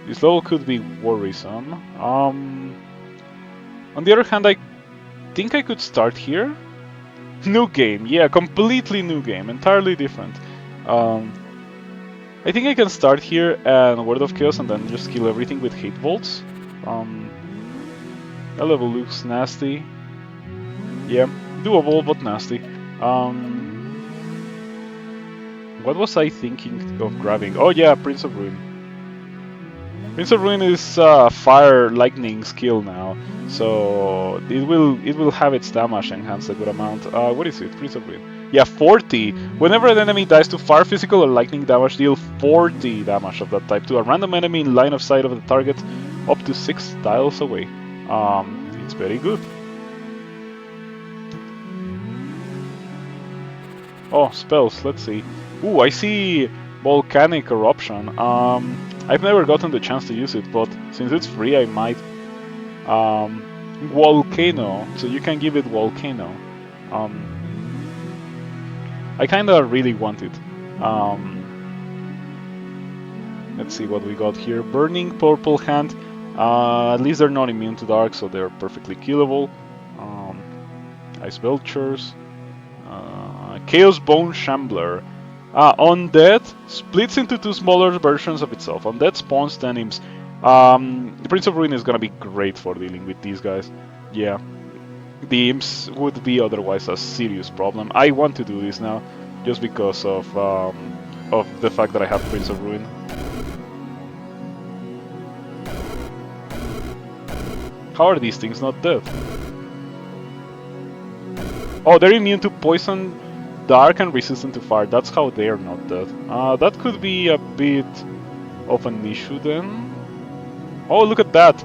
This level could be worrisome. On the other hand, I think I could start here. New game, yeah, completely new game, entirely different. I think I can start here and Word of Chaos and then just kill everything with Hatebolts. That level looks nasty. Yeah, doable but nasty. What was I thinking of grabbing? Oh yeah, Prince of Ruin. Prince of Ruin is fire lightning skill now, so it will have its damage enhanced a good amount. What is it? Prince of Ruin. Yeah, 40. Whenever an enemy dies to fire, physical, or lightning damage, deal 40 damage of that type to a random enemy in line of sight of the target, up to 6 tiles away. It's very good. Oh, spells. Let's see. Ooh, I see volcanic eruption. I've never gotten the chance to use it, but since it's free, I might. Volcano, so you can give it Volcano. I kinda really want it. Let's see what we got here. Burning Purple Hand. At least they're not immune to dark, so they're perfectly killable. Ice Belchers. Chaos Bone Shambler. Undead splits into 2 smaller versions of itself. Undead spawns 10 imps. The Prince of Ruin is gonna be great for dealing with these guys. Yeah, the imps would be otherwise a serious problem. I want to do this now, just because of the fact that I have Prince of Ruin. How are these things not dead? Oh, they're immune to poison, dark, and resistant to fire. That's how they're not dead. That could be a bit of an issue then. Oh, look at that!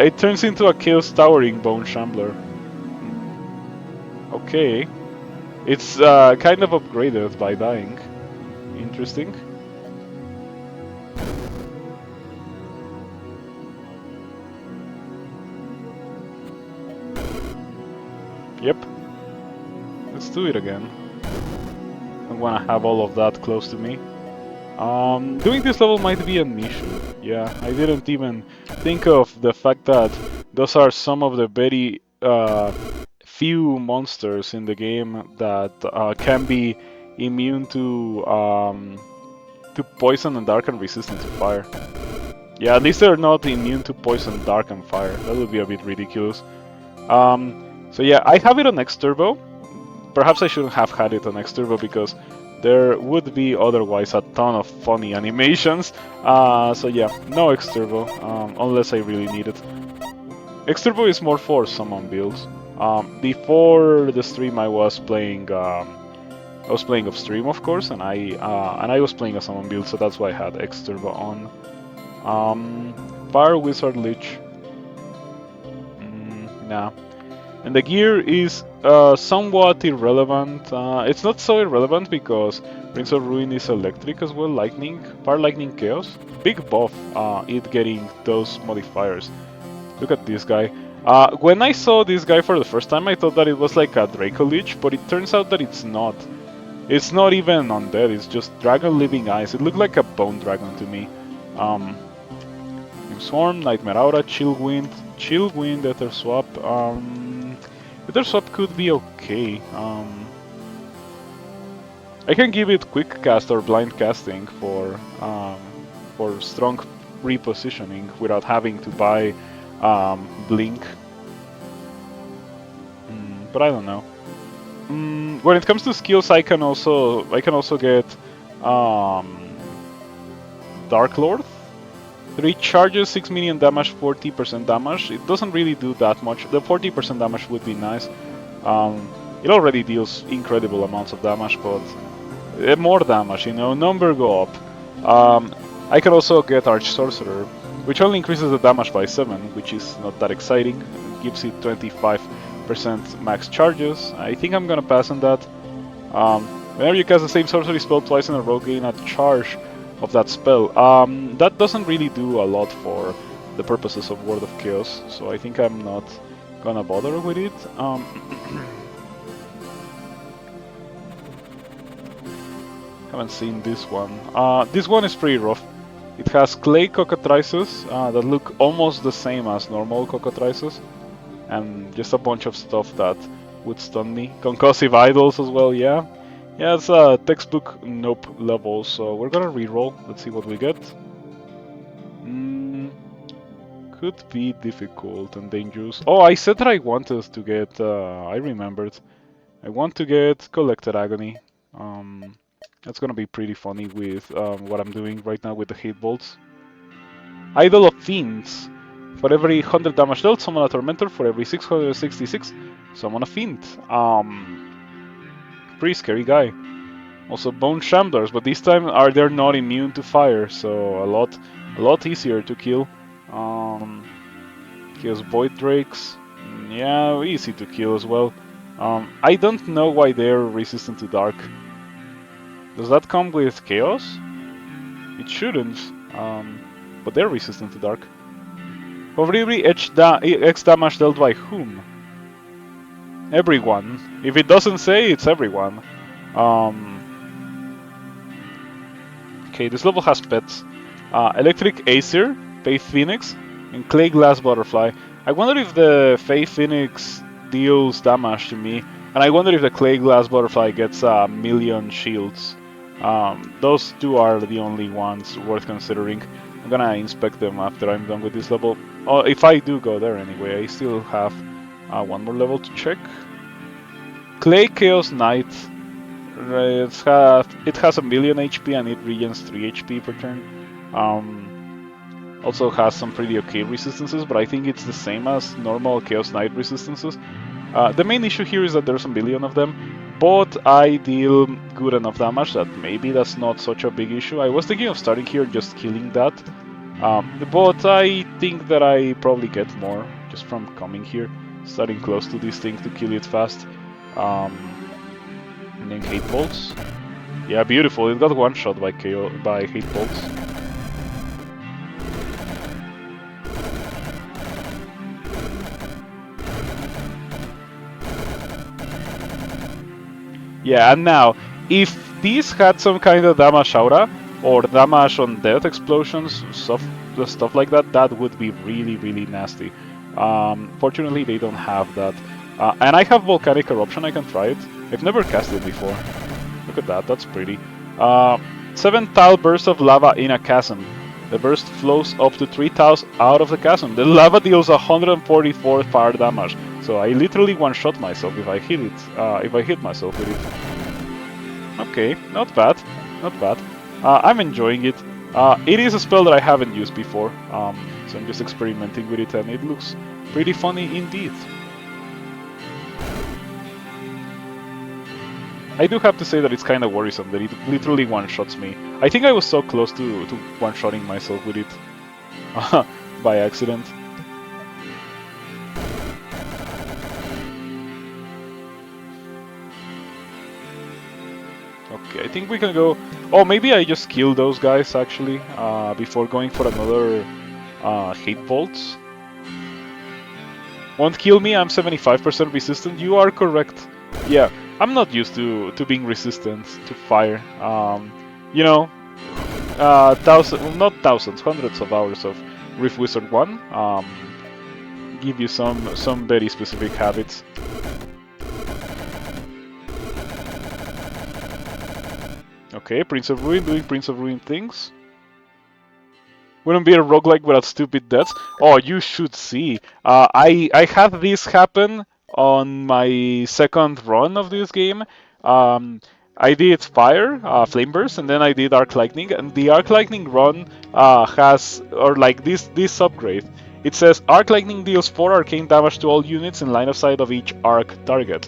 It turns into a Chaos Towering Bone Shambler. Okay. It's kind of upgraded by dying. Interesting. Yep. Let's do it again. I want to have all of that close to me. Doing this level might be an issue. Yeah, I didn't even think of the fact that those are some of the very few monsters in the game that can be immune to poison and dark and resistant to fire. Yeah, at least they're not immune to poison, dark, and fire. That would be a bit ridiculous. So yeah, I have it on X Turbo. Perhaps I shouldn't have had it on X Turbo because there would be otherwise a ton of funny animations. So yeah, no X-Turbo, unless I really need it. X-Turbo is more for summon builds. Before the stream, I was playing off stream, of course, and I was playing a summon build, so that's why I had X-Turbo on. Fire Wizard Lich. Nah. And the gear is somewhat irrelevant. It's not so irrelevant because Rings of Ruin is electric as well, lightning, Fire Lightning Chaos. Big buff it getting those modifiers. Look at this guy. When I saw this guy for the first time, I thought that it was like a Draco Lich, but it turns out that it's not. It's not even undead, it's just Dragon Living Eyes. It looked like a Bone Dragon to me. Swarm, Nightmare Aura, Chill Wind, Ether Swap. Ether Swap could be okay. I can give it Quick Cast or Blind Casting for strong repositioning without having to buy Blink. But I don't know. When it comes to skills, I can also get Dark Lord. 3 charges, 6 minion damage, 40% damage. It doesn't really do that much. The 40% damage would be nice. It already deals incredible amounts of damage, but more damage, you know, number go up. I can also get Arch Sorcerer, which only increases the damage by 7, which is not that exciting. It gives it 25% max charges. I think I'm gonna pass on that. Whenever you cast the same sorcery spell twice in a row, gain a charge of that spell. That doesn't really do a lot for the purposes of Word of Chaos, so I think I'm not gonna bother with it. Haven't seen this one. This one is pretty rough. It has clay cockatrices that look almost the same as normal cockatrices, and just a bunch of stuff that would stun me. Concussive idols as well, yeah. Yeah, it's a textbook nope level, so we're gonna reroll. Let's see what we get. Could be difficult and dangerous. Oh, I said that I wanted to get, I remembered. I want to get Collected Agony. That's gonna be pretty funny with what I'm doing right now with the Hatebolts. Idol of Fiends. For every 100 damage dealt, summon a Tormentor. For every 666, summon a Fiend. Pretty scary guy. Also Bone Shamblers, but this time they're not immune to fire, so a lot easier to kill. He has Void Drakes. Yeah, easy to kill as well. I don't know why they're resistant to Dark. Does that come with Chaos? It shouldn't, but they're resistant to Dark. For every X damage dealt by whom? Everyone. If it doesn't say, it's everyone. Okay, this level has pets. Electric Aesir, Faith Phoenix, and Clay Glass Butterfly. I wonder if the Faith Phoenix deals damage to me, and I wonder if the Clay Glass Butterfly gets a million shields. Those two are the only ones worth considering. I'm gonna inspect them after I'm done with this level. Oh, if I do go there anyway, I still have one more level to check. Clay Chaos Knight. It has a million HP and it regens 3 HP per turn. Also has some pretty okay resistances, but I think it's the same as normal Chaos Knight resistances. The main issue here is that there's a million of them, but I deal good enough damage that maybe that's not such a big issue. I was thinking of starting here and just killing that, but I think that I probably get more just from coming here, starting close to this thing to kill it fast. And then Hatebolts. Yeah, beautiful. It got one shot by Hatebolts. Yeah, and now, if these had some kind of damage aura, or damage on death explosions, stuff like that, that would be really, really nasty. Fortunately, they don't have that. And I have Volcanic Eruption, I can try it. I've never cast it before. Look at that, that's pretty. 7 tile bursts of lava in a chasm. The burst flows up to 3 tiles out of the chasm. The lava deals 144 fire damage. So I literally one-shot myself if I hit it. If I hit myself with it. Okay, not bad, not bad. I'm enjoying it. It is a spell that I haven't used before, so I'm just experimenting with it, and it looks pretty funny indeed. I do have to say that it's kind of worrisome that it literally one-shots me. I think I was so close to one-shotting myself with it by accident. Okay, I think we can go... Oh, maybe I just kill those guys, actually, before going for another Hatebolts. Won't kill me, I'm 75% resistant. You are correct. Yeah, I'm not used to being resistant to fire. You know, hundreds of hours of Rift Wizard 1 give you some very specific habits. Okay, Prince of Ruin doing Prince of Ruin things. Wouldn't be a roguelike without stupid deaths. Oh, you should see. I had this happen on my second run of this game. I did Fire, Flame Burst, and then I did Arc Lightning. And the Arc Lightning run has, or like this upgrade. It says Arc Lightning deals 4 arcane damage to all units in line of sight of each arc target.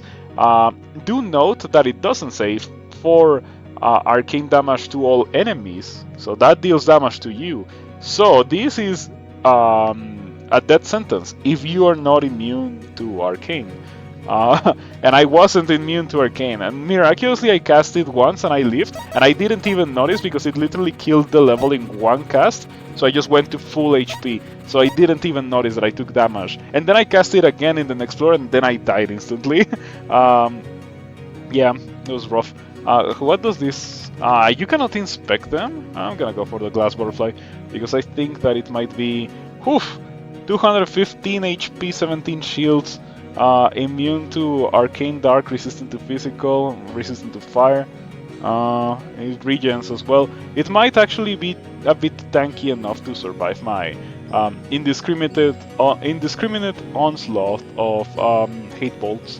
Do note that it doesn't say 4 arcane damage to all enemies, so that deals damage to you. So this is a death sentence if you are not immune to arcane. And I wasn't immune to arcane, and miraculously I cast it once and I lived, and I didn't even notice because it literally killed the level in one cast. So I just went to full HP, so I didn't even notice that I took damage. And then I cast it again in the next floor, and then I died instantly. Yeah, it was rough. What does this... you cannot inspect them? I'm gonna go for the glass butterfly, because I think that it might be... Oof! 215 HP, 17 shields, immune to arcane dark, resistant to physical, resistant to fire. It regens as well. It might actually be a bit tanky enough to survive my indiscriminate onslaught of Hatebolts.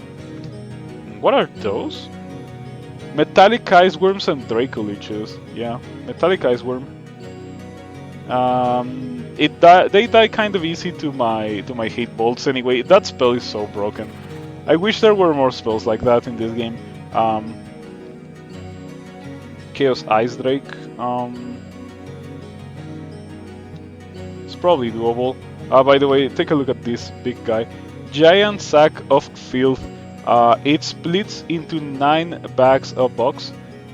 What are those? Metallic Ice Worms and Draco Leeches. Yeah, Metallic Ice Worm. They die kind of easy to my Hatebolts anyway. That spell is so broken. I wish there were more spells like that in this game. Chaos Ice Drake. It's probably doable. By the way, take a look at this big guy. Giant Sack of Filth. It splits into 9 bags of box.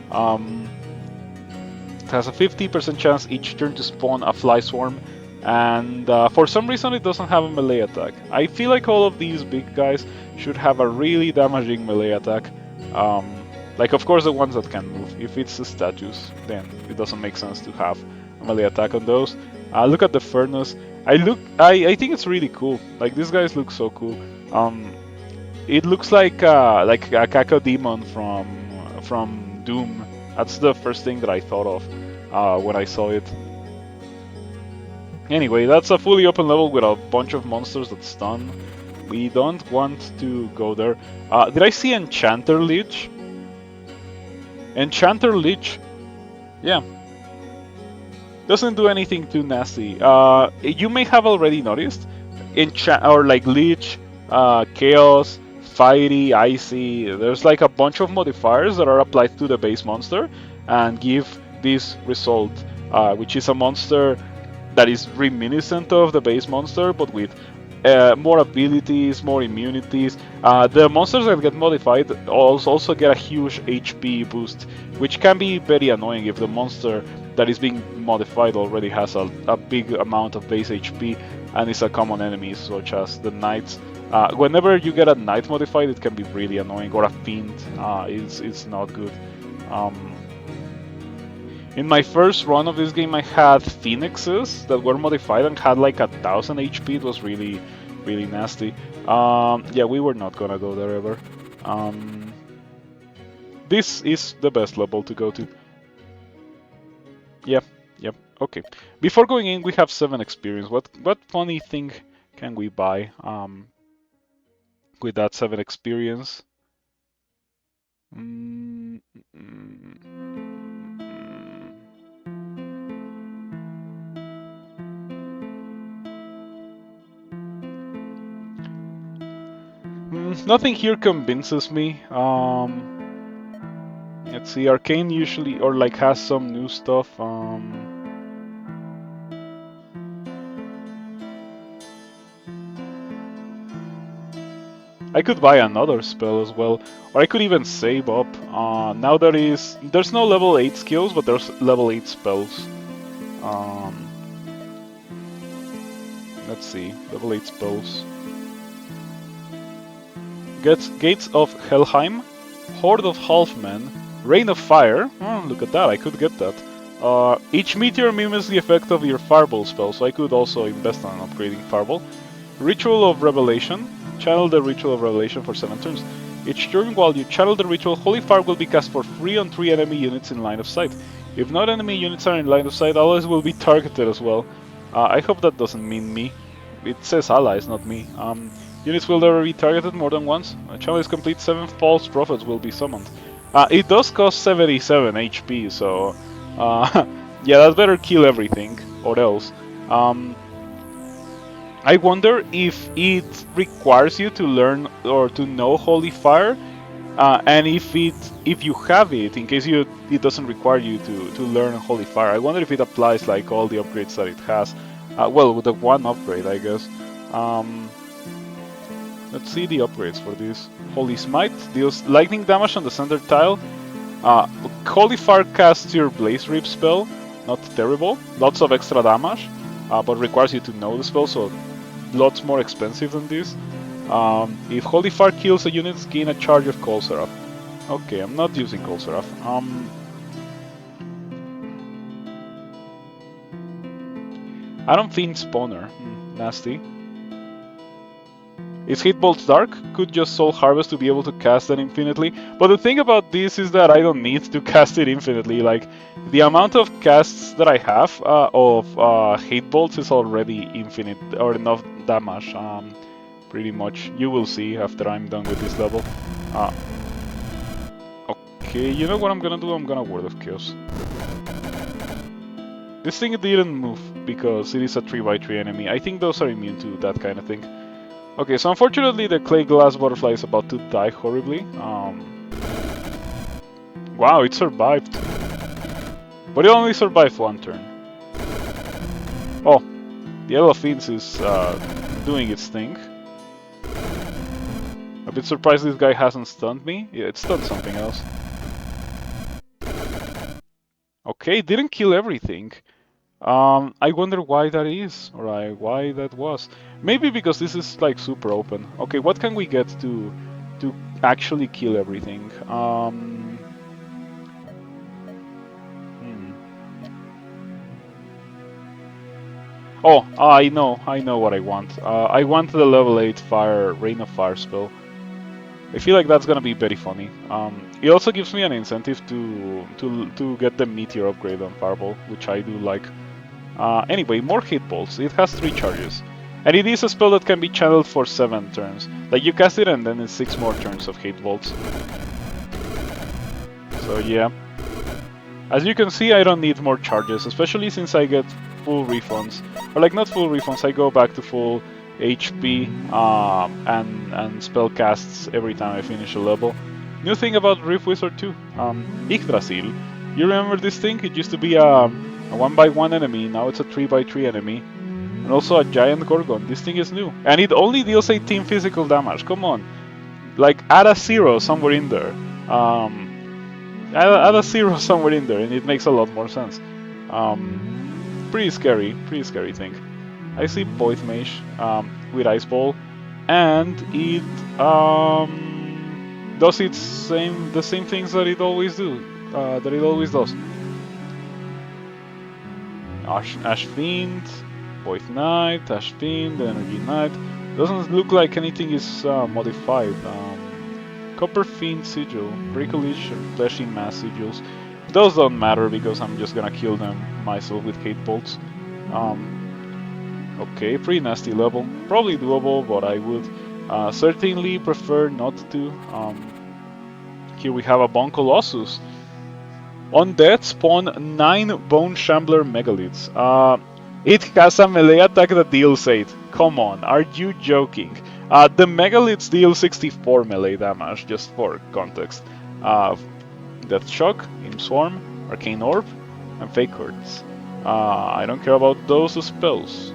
It has a 50% chance each turn to spawn a fly swarm, and for some reason it doesn't have a melee attack. I feel like all of these big guys should have a really damaging melee attack. Like, of course, the ones that can move. If it's a status, then it doesn't make sense to have a melee attack on those. Look at the Furnace. I think it's really cool. Like, these guys look so cool. It looks like a Cacodemon from Doom. That's the first thing that I thought of when I saw it. Anyway, that's a fully open level with a bunch of monsters that stun. We don't want to go there. Did I see Enchanter Lich? Enchanter Lich, yeah, doesn't do anything too nasty. You may have already noticed, Lich, Chaos, Fiery, Icy. There's like a bunch of modifiers that are applied to the base monster and give this result, which is a monster that is reminiscent of the base monster, but with more abilities, more immunities. The monsters that get modified also get a huge HP boost, which can be very annoying if the monster that is being modified already has a big amount of base HP and is a common enemy, such as the Knights. Whenever you get a Knight modified, it can be really annoying, or a Fiend. It's not good. In my first run of this game, I had Phoenixes that were modified and had like 1000 HP. It was really, really nasty. Yeah, we were not gonna go there ever. This is the best level to go to. Yep, okay. Before going in, we have 7 experience. What funny thing can we buy with that 7 experience? Mm, mm, Nothing here convinces me. Let's see, Arcane usually or like has some new stuff. I could buy another spell as well, or I could even save up. Now there's no level 8 skills, but there's level 8 spells. Um, let's see, level 8 spells. Gates of Helheim, Horde of Halfmen, Rain of Fire. Oh, look at that, I could get that. Each meteor mimics the effect of your Fireball spell, so I could also invest on upgrading Fireball. Ritual of Revelation. Channel the Ritual of Revelation for 7 turns. Each turn while you channel the ritual, Holy Fire will be cast for free on 3 enemy units in line of sight. If not enemy units are in line of sight, allies will be targeted as well. I hope that doesn't mean me. It says allies, not me. Units will never be targeted more than once. Channel is complete, 7 false prophets will be summoned. It does cost 77 HP, so... yeah, that better kill everything, or else. I wonder if it requires you to learn or to know Holy Fire, and if you have it, in case it doesn't require you to learn Holy Fire. I wonder if it applies like all the upgrades that it has. Well, with the one upgrade, I guess. Let's see the upgrades for this. Holy Smite deals lightning damage on the center tile. Holy Fire casts your Blaze Rip spell. Not terrible. Lots of extra damage, but requires you to know the spell, so lots more expensive than this. If Holy Fire kills a unit, gain a charge of Cold Seraph. Okay, I'm not using Cold Seraph. I don't think Spawner. Nasty. Is Hatebolts Dark? Could just Soul Harvest to be able to cast that infinitely. But the thing about this is that I don't need to cast it infinitely. Like, the amount of casts that I have of Hatebolts is already infinite, or enough damage. Pretty much. You will see after I'm done with this level. Okay, you know what I'm gonna do? I'm gonna Word of Chaos. This thing didn't move because it is a 3x3 enemy. I think those are immune to that kind of thing. Okay, so unfortunately the clay glass butterfly is about to die horribly. Wow, it survived. But it only survived 1 turn. Oh, the Elephants is doing its thing. A bit surprised this guy hasn't stunned me. Yeah, it stunned something else. Okay, didn't kill everything. I wonder why that is, or why that was. Maybe because this is like super open. Okay, what can we get to actually kill everything? Oh, I know what I want. I want the level 8 fire, Rain of Fire spell. I feel like that's gonna be very funny. It also gives me an incentive to get the Meteor upgrade on Fireball, which I do like. Anyway, more Hatebolts. It has 3 charges. And it is a spell that can be channeled for 7 turns. Like, you cast it and then it's 6 more turns of Hatebolts. So yeah. As you can see, I don't need more charges, especially since I get full refunds. Or like, not full refunds, I go back to full HP and spell casts every time I finish a level. New thing about Rift Wizard 2. Yggdrasil. You remember this thing? It used to be a 1x1 enemy, now it's a 3x3 enemy. And also a giant Gorgon. This thing is new. And it only deals 18 physical damage, come on. Like, add a 0 somewhere in there. Add a 0 somewhere in there and it makes a lot more sense. Pretty scary thing. I see Void Mage with Ice Ball, and it does the same things that it always does. Ash Fiend, Void Knight, Ash Fiend, Energy Knight. Doesn't look like anything is modified. Copper Fiend Sigil, Brickolish, and Fleshy Mass Sigils. Those don't matter because I'm just gonna kill them myself with Hatebolts. Okay, pretty nasty level. Probably doable, but I would certainly prefer not to. here we have a Bone Colossus. Undead spawn 9 Bone Shambler Megaliths. It has a melee attack that deals 8. Come on, are you joking? The Megaliths deal 64 melee damage, just for context. Death Shock, Imp Swarm, Arcane Orb, and Fake Hurts. I don't care about those spells.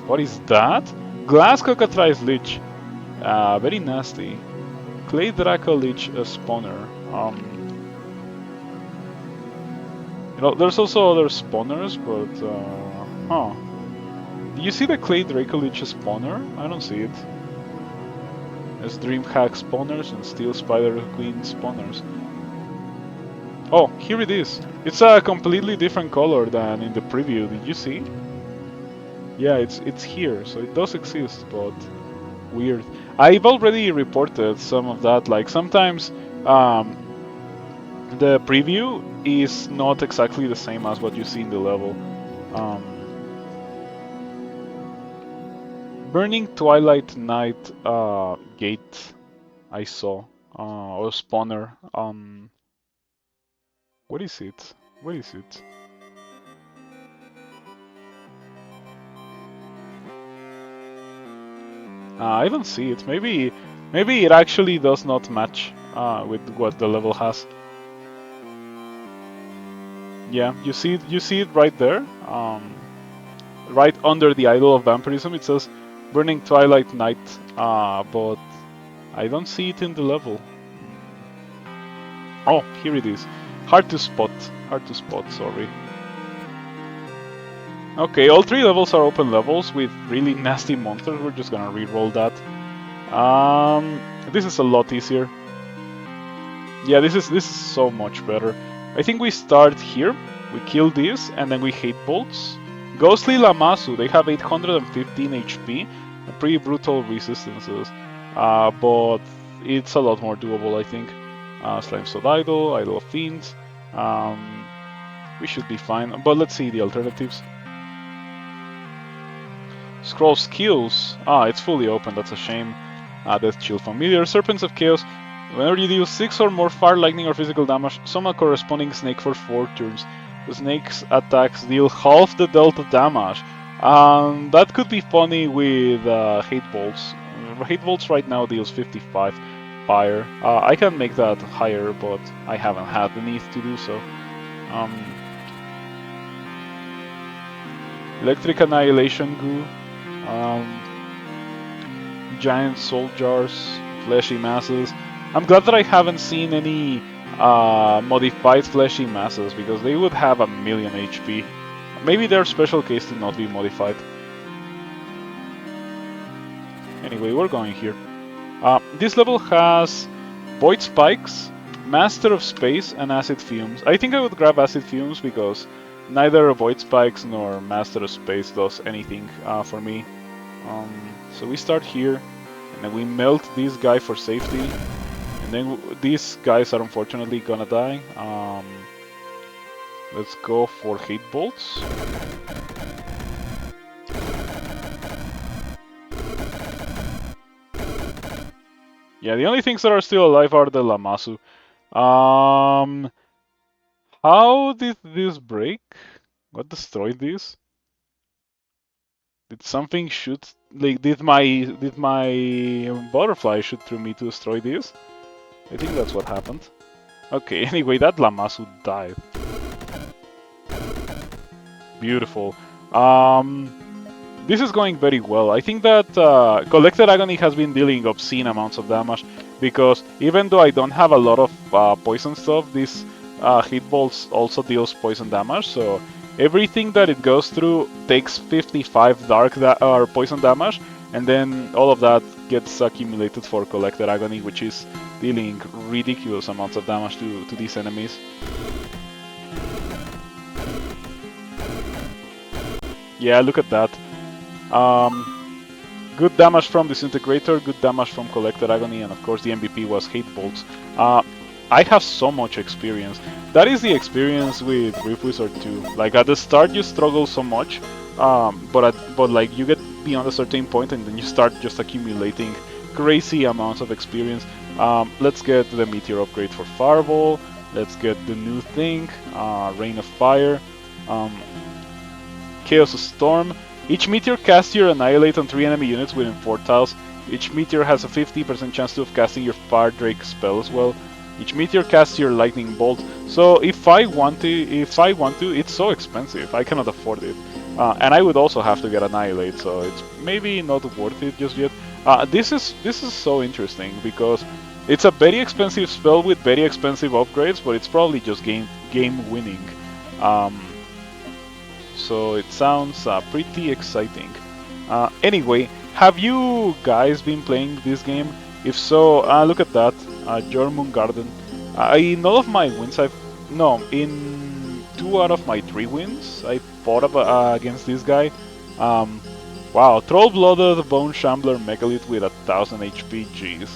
What is that? Glass Cockatrice Lich. Very nasty. Clay Draco Lich Spawner. You know, there's also other spawners, but huh. Do you see the Clay Draco Lich spawner? I don't see it. There's Dreamhack spawners and Steel Spider Queen spawners. Oh, here it is. It's a completely different color than in the preview. Did you see? Yeah, it's here, so it does exist, but weird. I've already reported some of that. Like sometimes the preview is not exactly the same as what you see in the level. Burning Twilight Night gate I saw, or spawner. What is it? Where is it? I don't see it. Maybe it actually does not match with what the level has. Yeah, you see it right there. Right under the Idol of Vampirism, it says Burning Twilight Night, but I don't see it in the level. Oh, here it is. Hard to spot, sorry. Okay, all 3 levels are open levels with really nasty monsters. We're just gonna re-roll that. This is a lot easier. Yeah, this is so much better. I think we start here, we kill this, and then we Hatebolts. Ghostly Lamasu, they have 815 HP, pretty brutal resistances, but it's a lot more doable, I think. Slime Sword Idol, Idol of Fiends, we should be fine, but let's see the alternatives. Scroll skills, it's fully open, that's a shame. Death Chill Familiar, Serpents of Chaos. Whenever you deal 6 or more fire, lightning, or physical damage, summon a corresponding snake for 4 turns. The snake's attacks deal half the delta damage. That could be funny with Hatebolts. Hatebolts right now deals 55 fire. I can make that higher, but I haven't had the need to do so. Electric Annihilation Goo. Giant Soul Jars. Fleshy Masses. I'm glad that I haven't seen any modified Fleshy Masses, because they would have a million HP. Maybe their special case did not be modified. Anyway, we're going here. This level has Void Spikes, Master of Space, and Acid Fumes. I think I would grab Acid Fumes because neither Void Spikes nor Master of Space does anything for me. So we start here, and then we melt this guy for safety. And then these guys are unfortunately gonna die. Let's go for Hatebolts. Yeah, the only things that are still alive are the Lamasu. How did this break? What destroyed this? Did something shoot? Like, did my butterfly shoot through me to destroy this? I think that's what happened. Okay, anyway, that Lamasu died. Beautiful. This is going very well. I think that Collected Agony has been dealing obscene amounts of damage, because even though I don't have a lot of poison stuff, this Hatebolts also deals poison damage, so everything that it goes through takes 55 dark or poison damage, and then all of that gets accumulated for Collected Agony, which is dealing ridiculous amounts of damage to these enemies. Yeah, look at that. Good damage from Disintegrator, good damage from Collected Agony, and of course the MVP was Hatebolts. I have so much experience. That is the experience with Rift Wizard 2. Like, at the start you struggle so much, but like you get beyond a certain point and then you start just accumulating crazy amounts of experience. Let's get the Meteor upgrade for Fireball. Let's get the new thing, Rain of Fire. Chaos Storm. Each meteor casts your Annihilate on 3 enemy units within 4 tiles. Each meteor has a 50% chance of casting your Fire Drake spell as well. Each meteor casts your Lightning Bolt. So if I want to, it's so expensive. I cannot afford it. And I would also have to get Annihilate, so it's maybe not worth it just yet. This is so interesting because it's a very expensive spell with very expensive upgrades, but it's probably just game winning. So it sounds pretty exciting. Anyway, have you guys been playing this game? If so, look at that, Jormung Garden. In all of my wins, in 2 out of my 3 wins, I fought against this guy. Wow, Troll-Blooded Bone Shambler Megalith with 1000 HP, jeez.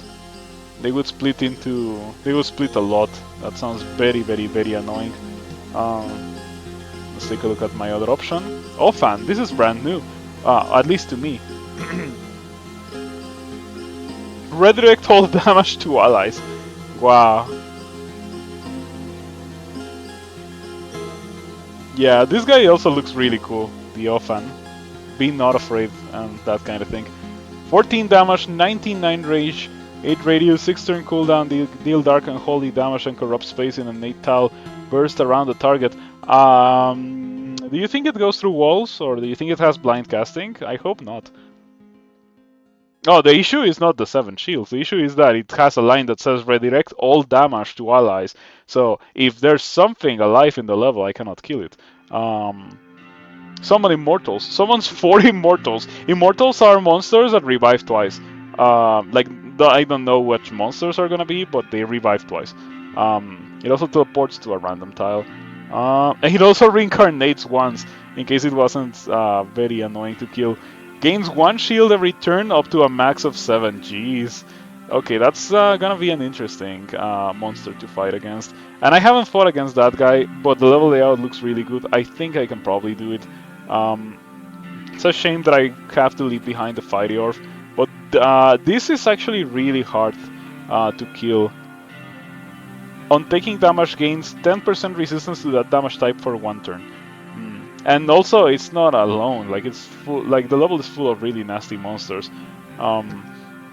They would split a lot. That sounds very, very, very annoying. Let's take a look at my other option. Offhand, this is brand new, at least to me. Redirect all damage to allies. Wow. Yeah, this guy also looks really cool, the Offhand. Be not afraid and that kind of thing. 14 damage, 99 rage, 8 radius, 6 turn cooldown, deal dark and holy damage and corrupt space in an 8 tile burst around the target. Do you think it goes through walls, or do you think it has blind casting? I hope not. Oh, the issue is not the 7 shields. The issue is that it has a line that says redirect all damage to allies. So if there's something alive in the level, I cannot kill it. Summon Immortals. Summons 4 Immortals. Immortals are monsters that revive twice. I don't know which monsters are gonna be, but they revive twice. It also teleports to a random tile. And it also reincarnates once, in case it wasn't very annoying to kill. Gains 1 shield every turn up to a max of 7. Jeez. Okay, that's gonna be an interesting monster to fight against. And I haven't fought against that guy, but the level layout looks really good. I think I can probably do it. It's a shame that I have to leave behind the Fighty Orb, but this is actually really hard to kill. On taking damage, gains 10% resistance to that damage type for 1 turn. And also, it's not alone. Like it's full. Like the level is full of really nasty monsters.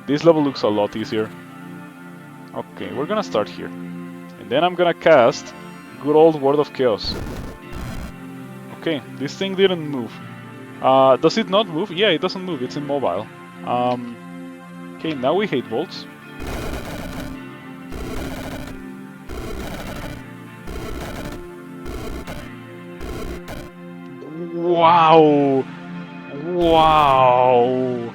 This level looks a lot easier. Okay, we're gonna start here, and then I'm gonna cast good old Word of Chaos. Okay, this thing didn't move. Does it not move? Yeah, it doesn't move. It's immobile. Okay, now we Hatebolts. Wow! Wow!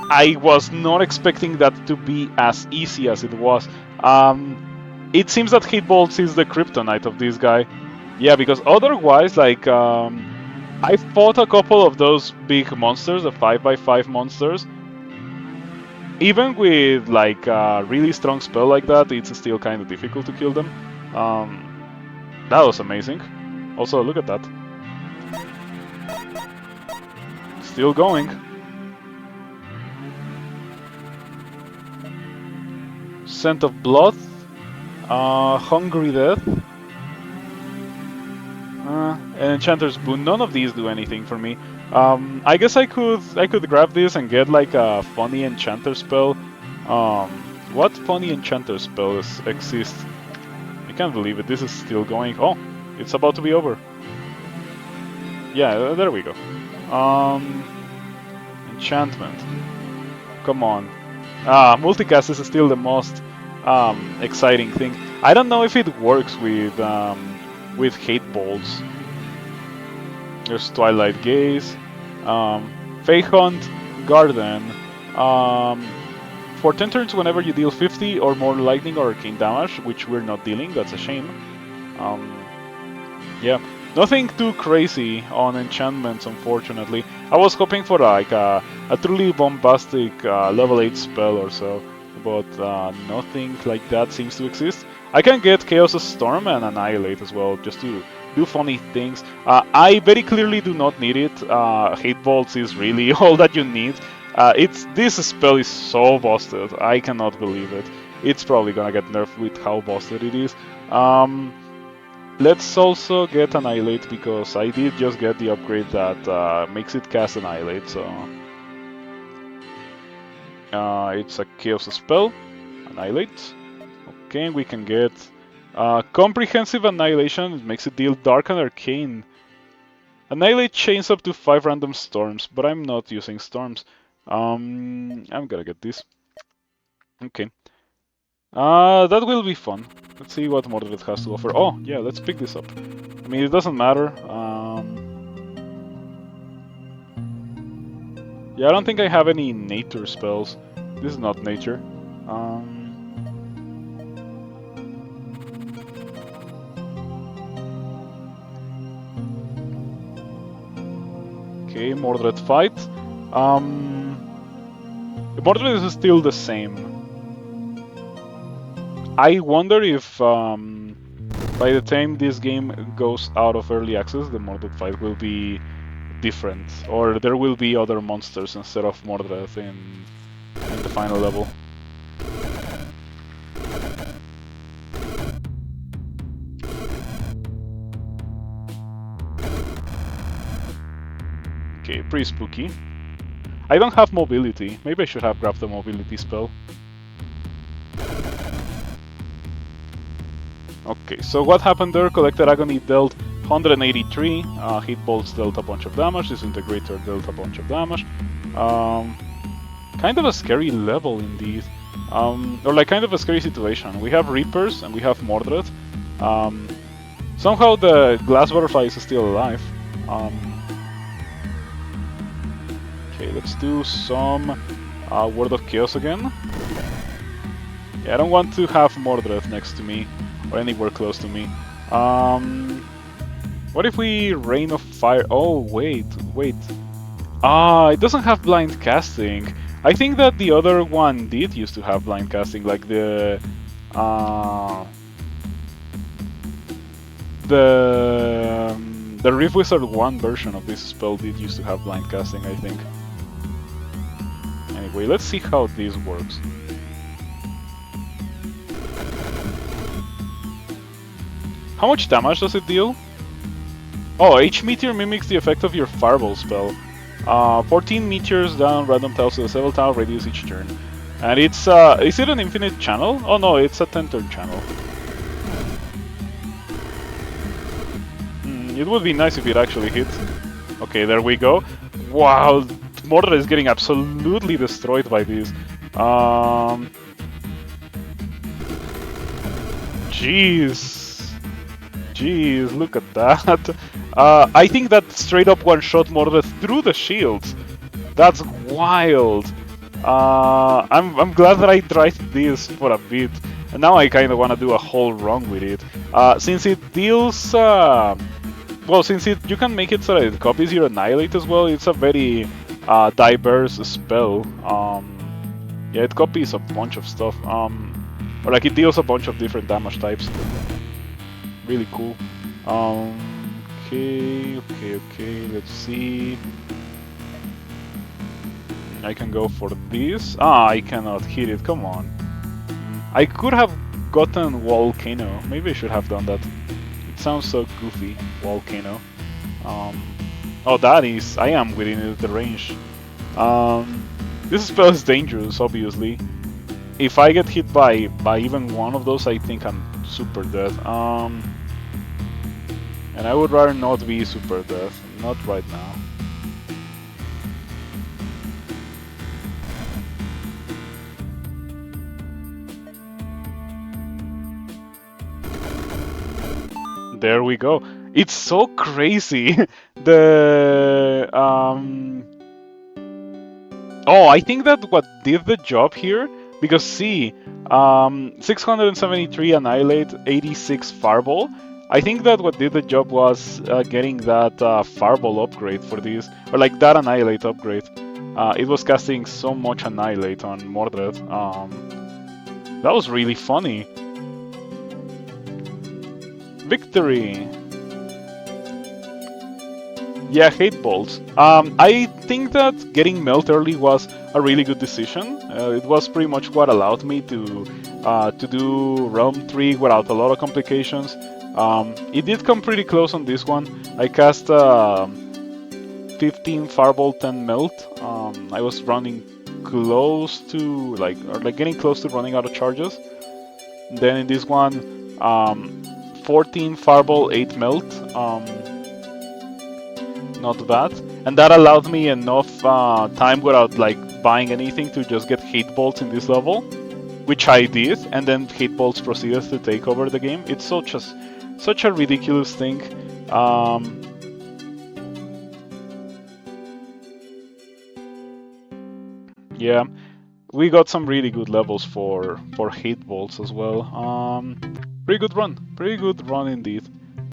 I was not expecting that to be as easy as it was. It seems that Hatebolts is the kryptonite of this guy. Yeah, because otherwise, like, I fought a couple of those big monsters, the 5x5 monsters. Even with, like, a really strong spell like that, it's still kind of difficult to kill them. That was amazing. Also, look at that. Still going. Scent of Blood. Hungry Death. And Enchanter's Boon. None of these do anything for me. I guess I could grab this and get like a funny enchanter spell. What funny enchanter spells exist? I can't believe it. This is still going. Oh, it's about to be over. Yeah, there we go. Enchantment. Come on. Multicast is still the most exciting thing. I don't know if it works with Hatebolts. There's Twilight Gaze, Fey Hunt, Garden. For 10 turns, whenever you deal 50 or more lightning or arcane damage, which we're not dealing, that's a shame. Yeah, nothing too crazy on enchantments, unfortunately. I was hoping for like a truly bombastic level 8 spell or so, but nothing like that seems to exist. I can get Chaos' Storm and Annihilate as well, just to do funny things. I very clearly do not need it. Hatebolts is really all that you need. This spell is so busted. I cannot believe it. it's probably gonna get nerfed with how busted it is. Let's also get Annihilate, because I did just get the upgrade that makes it cast Annihilate, so... it's a Chaos spell, Annihilate. Okay, we can get Comprehensive Annihilation, it makes it deal Dark and Arcane. Annihilate chains up to 5 random storms, but I'm not using storms. I'm gonna get this. Okay. That will be fun. Let's see what Mordred has to offer. Oh, yeah, let's pick this up. I mean, it doesn't matter. Yeah, I don't think I have any nature spells. This is not nature. Okay, Mordred fight. Mordred is still the same. I wonder if by the time this game goes out of early access, the Mordred fight will be different, or there will be other monsters instead of Mordred in the final level. Okay, pretty spooky. I don't have mobility. Maybe I should have grabbed the mobility spell. Okay, so what happened there? Collected Agony dealt 183, Hatebolts dealt a bunch of damage, Disintegrator dealt a bunch of damage. Kind of a scary level indeed. Or like kind of a scary situation. We have Reapers and we have Mordred. Somehow the Glass Butterfly is still alive. Okay, let's do some Word of Chaos again. Yeah, I don't want to have Mordred next to me, or anywhere close to me. What if we Rain of Fire? Oh, wait. It doesn't have blind casting. I think that the other one did used to have blind casting, like the Rift Wizard 1 version of this spell did used to have blind casting, I think. Anyway, let's see how this works. How much damage does it deal? Oh, each meteor mimics the effect of your Fireball spell. 14 meteors down random tiles to the level tile radius each turn. And it's, is it an infinite channel? Oh no, it's a 10-turn channel. It would be nice if it actually hit. Okay, there we go. Wow, Mordred is getting absolutely destroyed by this. Jeez, look at that. I think that straight up one-shot Mordred through the shields. That's wild. I'm glad that I tried this for a bit. And now I kind of want to do a whole run with it. Since it deals... well, since you can make it so that it copies your Annihilate as well, it's a very diverse spell. Yeah, it copies a bunch of stuff. Or like it deals a bunch of different damage types. Really cool. Okay, let's see. I can go for this. I cannot hit it, come on. I could have gotten Volcano. Maybe I should have done that. It sounds so goofy, Volcano. Oh, that is... I am within the range. This spell is dangerous, obviously. If I get hit by even one of those, I think I'm super dead. And I would rather not be super dead. Not right now. There we go. It's so crazy. The oh, I think that what did the job here, because see, 673 Annihilate, 86 Fireball. I think that what did the job was getting that Fireball upgrade for this, or like that Annihilate upgrade. It was casting so much Annihilate on Mordred. That was really funny. Victory! Yeah, Hatebolts. I think that getting Melt early was a really good decision. It was pretty much what allowed me to do Realm 3 without a lot of complications. It did come pretty close on this one. I cast 15 Firebolt and Melt. I was running close to like getting close to running out of charges. Then in this one, 14 Fireball, 8 Melt. Not bad. And that allowed me enough time without like buying anything to just get Hatebolts in this level, which I did, and then Hatebolts proceeded to take over the game. It's such a ridiculous thing. Yeah, we got some really good levels for Hatebolts as well. Pretty good run indeed.